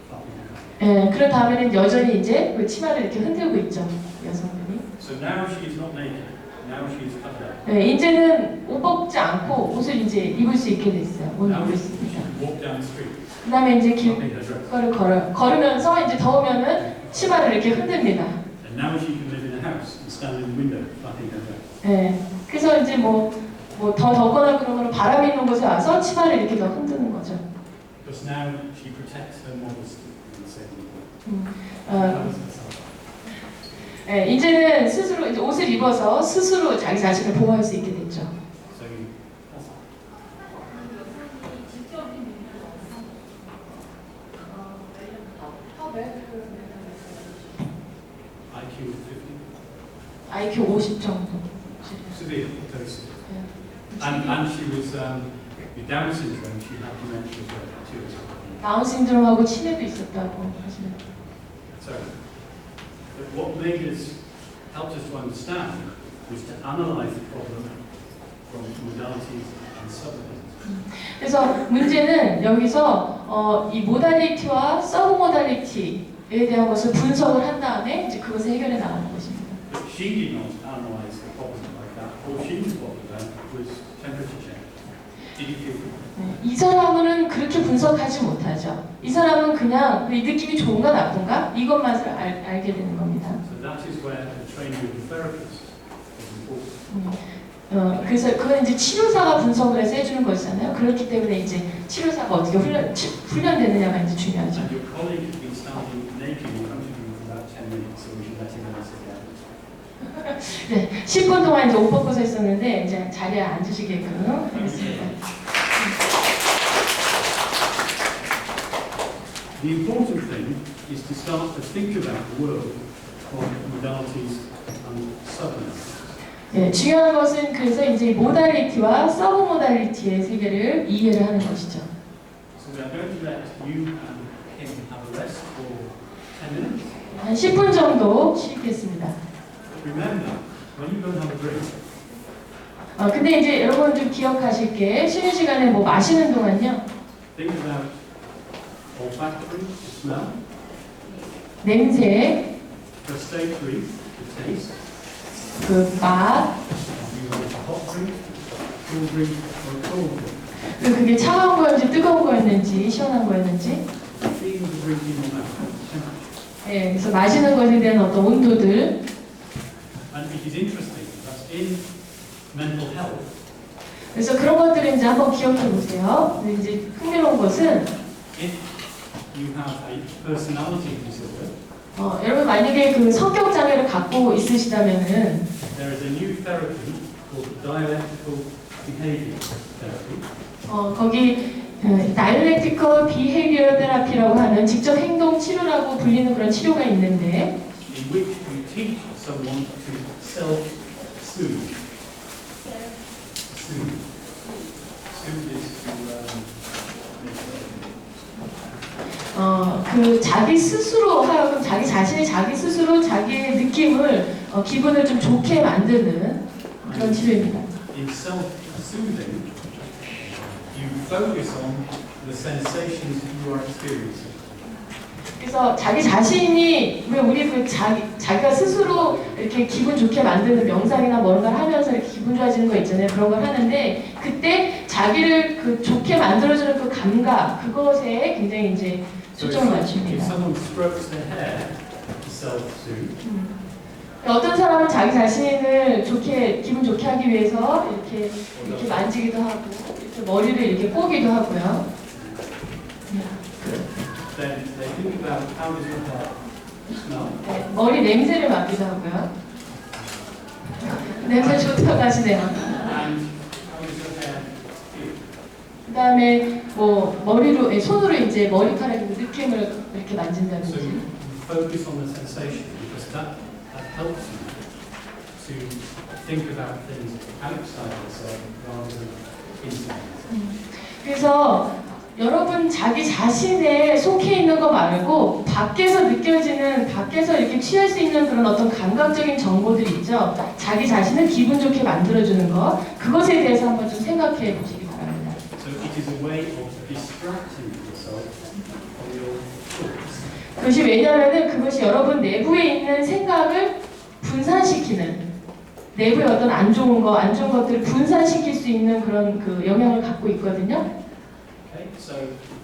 flapping her hair. 그런 다음에는 여전히 이제 그 치마를 이렇게 흔들고 있죠. 여성분이. So now she is not naked. Now she is covered up. 이제는 옷 벗지 않고 옷을 이제 입을 수 있게 됐어요. 옷을 Now 입을 she 수 있습니다. can walk down the street, 그 다음에 이제 flapping her dress. 길거리를 걸으면서 이제 더우면은 치마를 이렇게 흔듭니다. And now she can live in a house and stand in the window flapping her dress. 그래서 이제 뭐 더 덥거나 그러면 바람이 있는 곳에 와서 치마를 이렇게 더 흔드는 거죠. Because now she protects her modesty in the same way. 어, 이제는 스스로 이제 옷을 입어서 스스로 자기 자신을 보호할 수 있게 됐죠. So that's IQ 50, IQ 50 정도. severe, very severe. And she was with Down syndrome. She had dementia as well too. 다운 신드롬하고 치매도 있었다고 하시는. So, but what made us helped us to understand was to analyse the problem from modalities and submodalities. 그래서 문제는 여기서 이 모달리티와 서브 모달리티에 대한 것을 분석을 한 다음에 이제 그것을 해결해 나가는 것입니다. But she did not analyse the problem like that. All she was bothered about was temperature change. Did you feel good? 이 사람은 그렇게 분석하지 못하죠. 이 사람은 그냥 이 느낌이 좋은가 나쁜가 이것만 알게 되는 겁니다. So that is where the training of the therapist is important. 그래서 그건 이제 치료사가 분석을 해서 해주는 것이잖아요. 그렇기 때문에 이제 치료사가 어떻게 훈련되느냐가 이제 중요하죠. And your colleague has been standing naked in front of you for about 10 minutes, so we should let him sit down. 네, 10분 동안 이제 옷 벗고 서 있었는데 이제 자리에 앉으시게끔 하겠습니다. The important thing is to start to think about the world of modalities and submodalities. 네, 중요한 것은 그래서 이제 모달리티와 서브 모달리티의 세계를 이해를 하는 것이죠. So we are going to let you and him have a rest for 10 minutes. 한 10분 정도 쉬겠습니다. Remember, when you go and have a drink, 근데 이제 여러분 좀 기억하실 게 쉬는 시간에 뭐 마시는 동안요. think about olfactory, the smell, 냄새, gustatory, the taste, 그 맛, you want a hot drink, cool drink, or a cold drink. 그 그게 차가운 거였는지 뜨거운 거였는지 시원한 거였는지. Feeling the drink in your mouth, temperature. 네, 그래서 마시는 것에 대한 어떤 온도들. And it is interesting that in mental health, 그래서 그런 것들을 이제 한번 기억해 보세요. 근데 이제 흥미로운 것은 if you have a personality disorder, 여러분 만약에 그 성격 장애를 갖고 있으시다면은 there is a new therapy called dialectical behavior therapy. 거기 Dialectical Behavioral Therapy라고 하는 직접 행동 치료라고 불리는 그런 치료가 있는데 In which you teach someone to self-soothe. Soothe. Soothe is to 그 자기 스스로 하여금 자기 자신이 자기 스스로 자기의 느낌을 기분을 좀 좋게 만드는 그런 치료입니다. in self-soothing, you focus on the sensations you are experiencing. 그래서 자기 자신이 왜 우리 그 자기가 스스로 이렇게 기분 좋게 만드는 명상이나 뭔가를 하면서 이렇게 기분 좋아지는 거 있잖아요. 그런 걸 하는데 그때 자기를 그 좋게 만들어주는 그 감각 그것에 굉장히 이제 초점을 If 맞춥니다. someone strokes their hair to self-soothe, 어떤 사람은 자기 자신을 좋게 기분 좋게 하기 위해서 이렇게 만지기도 하고 이렇게 머리를 이렇게 꼬기도 하고요. then they think about how does your hair smell, 네, 머리 냄새를 맡기도 하고요. 냄새 좋다고 하시네요. and how does your hair feel. 그다음에 뭐 머리로 손으로 이제 머리카락 느낌을 이렇게 So 만진다든지. you focus on the sensation because that helps you to think about things outside yourself rather than inside yourself. 그래서 여러분 자기 자신에 속해 있는 거 말고 밖에서 느껴지는 밖에서 이렇게 취할 수 있는 그런 어떤 감각적인 정보들이 있죠. 자기 자신을 기분 좋게 만들어주는 것 그것에 대해서 한번 좀 생각해 보시기 바랍니다. So it is a way of distracting yourself from your thoughts. 그것이 왜냐하면은 그것이 여러분 내부에 있는 생각을 분산시키는 내부의 어떤 안 좋은 것들을 분산시킬 수 있는 그런 그 영향을 갖고 있거든요. Okay, so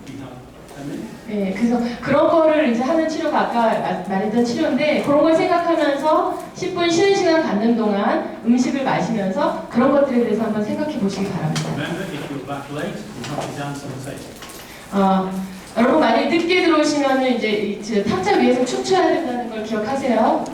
we have 10 minutes. 네, 그래서 그런 거를 이제 하는 치료가 아까 말했던 치료인데 그런 걸 생각하면서 10분 쉬는 시간 갖는 동안 음식을 마시면서 그런 것들에 대해서 한번 생각해 보시기 바랍니다. Remember, if you're back late, you have to dance on stage. 여러분 만약 늦게 들어오시면은 이제 이 탁자 위에서 춤춰야 된다는 걸 기억하세요.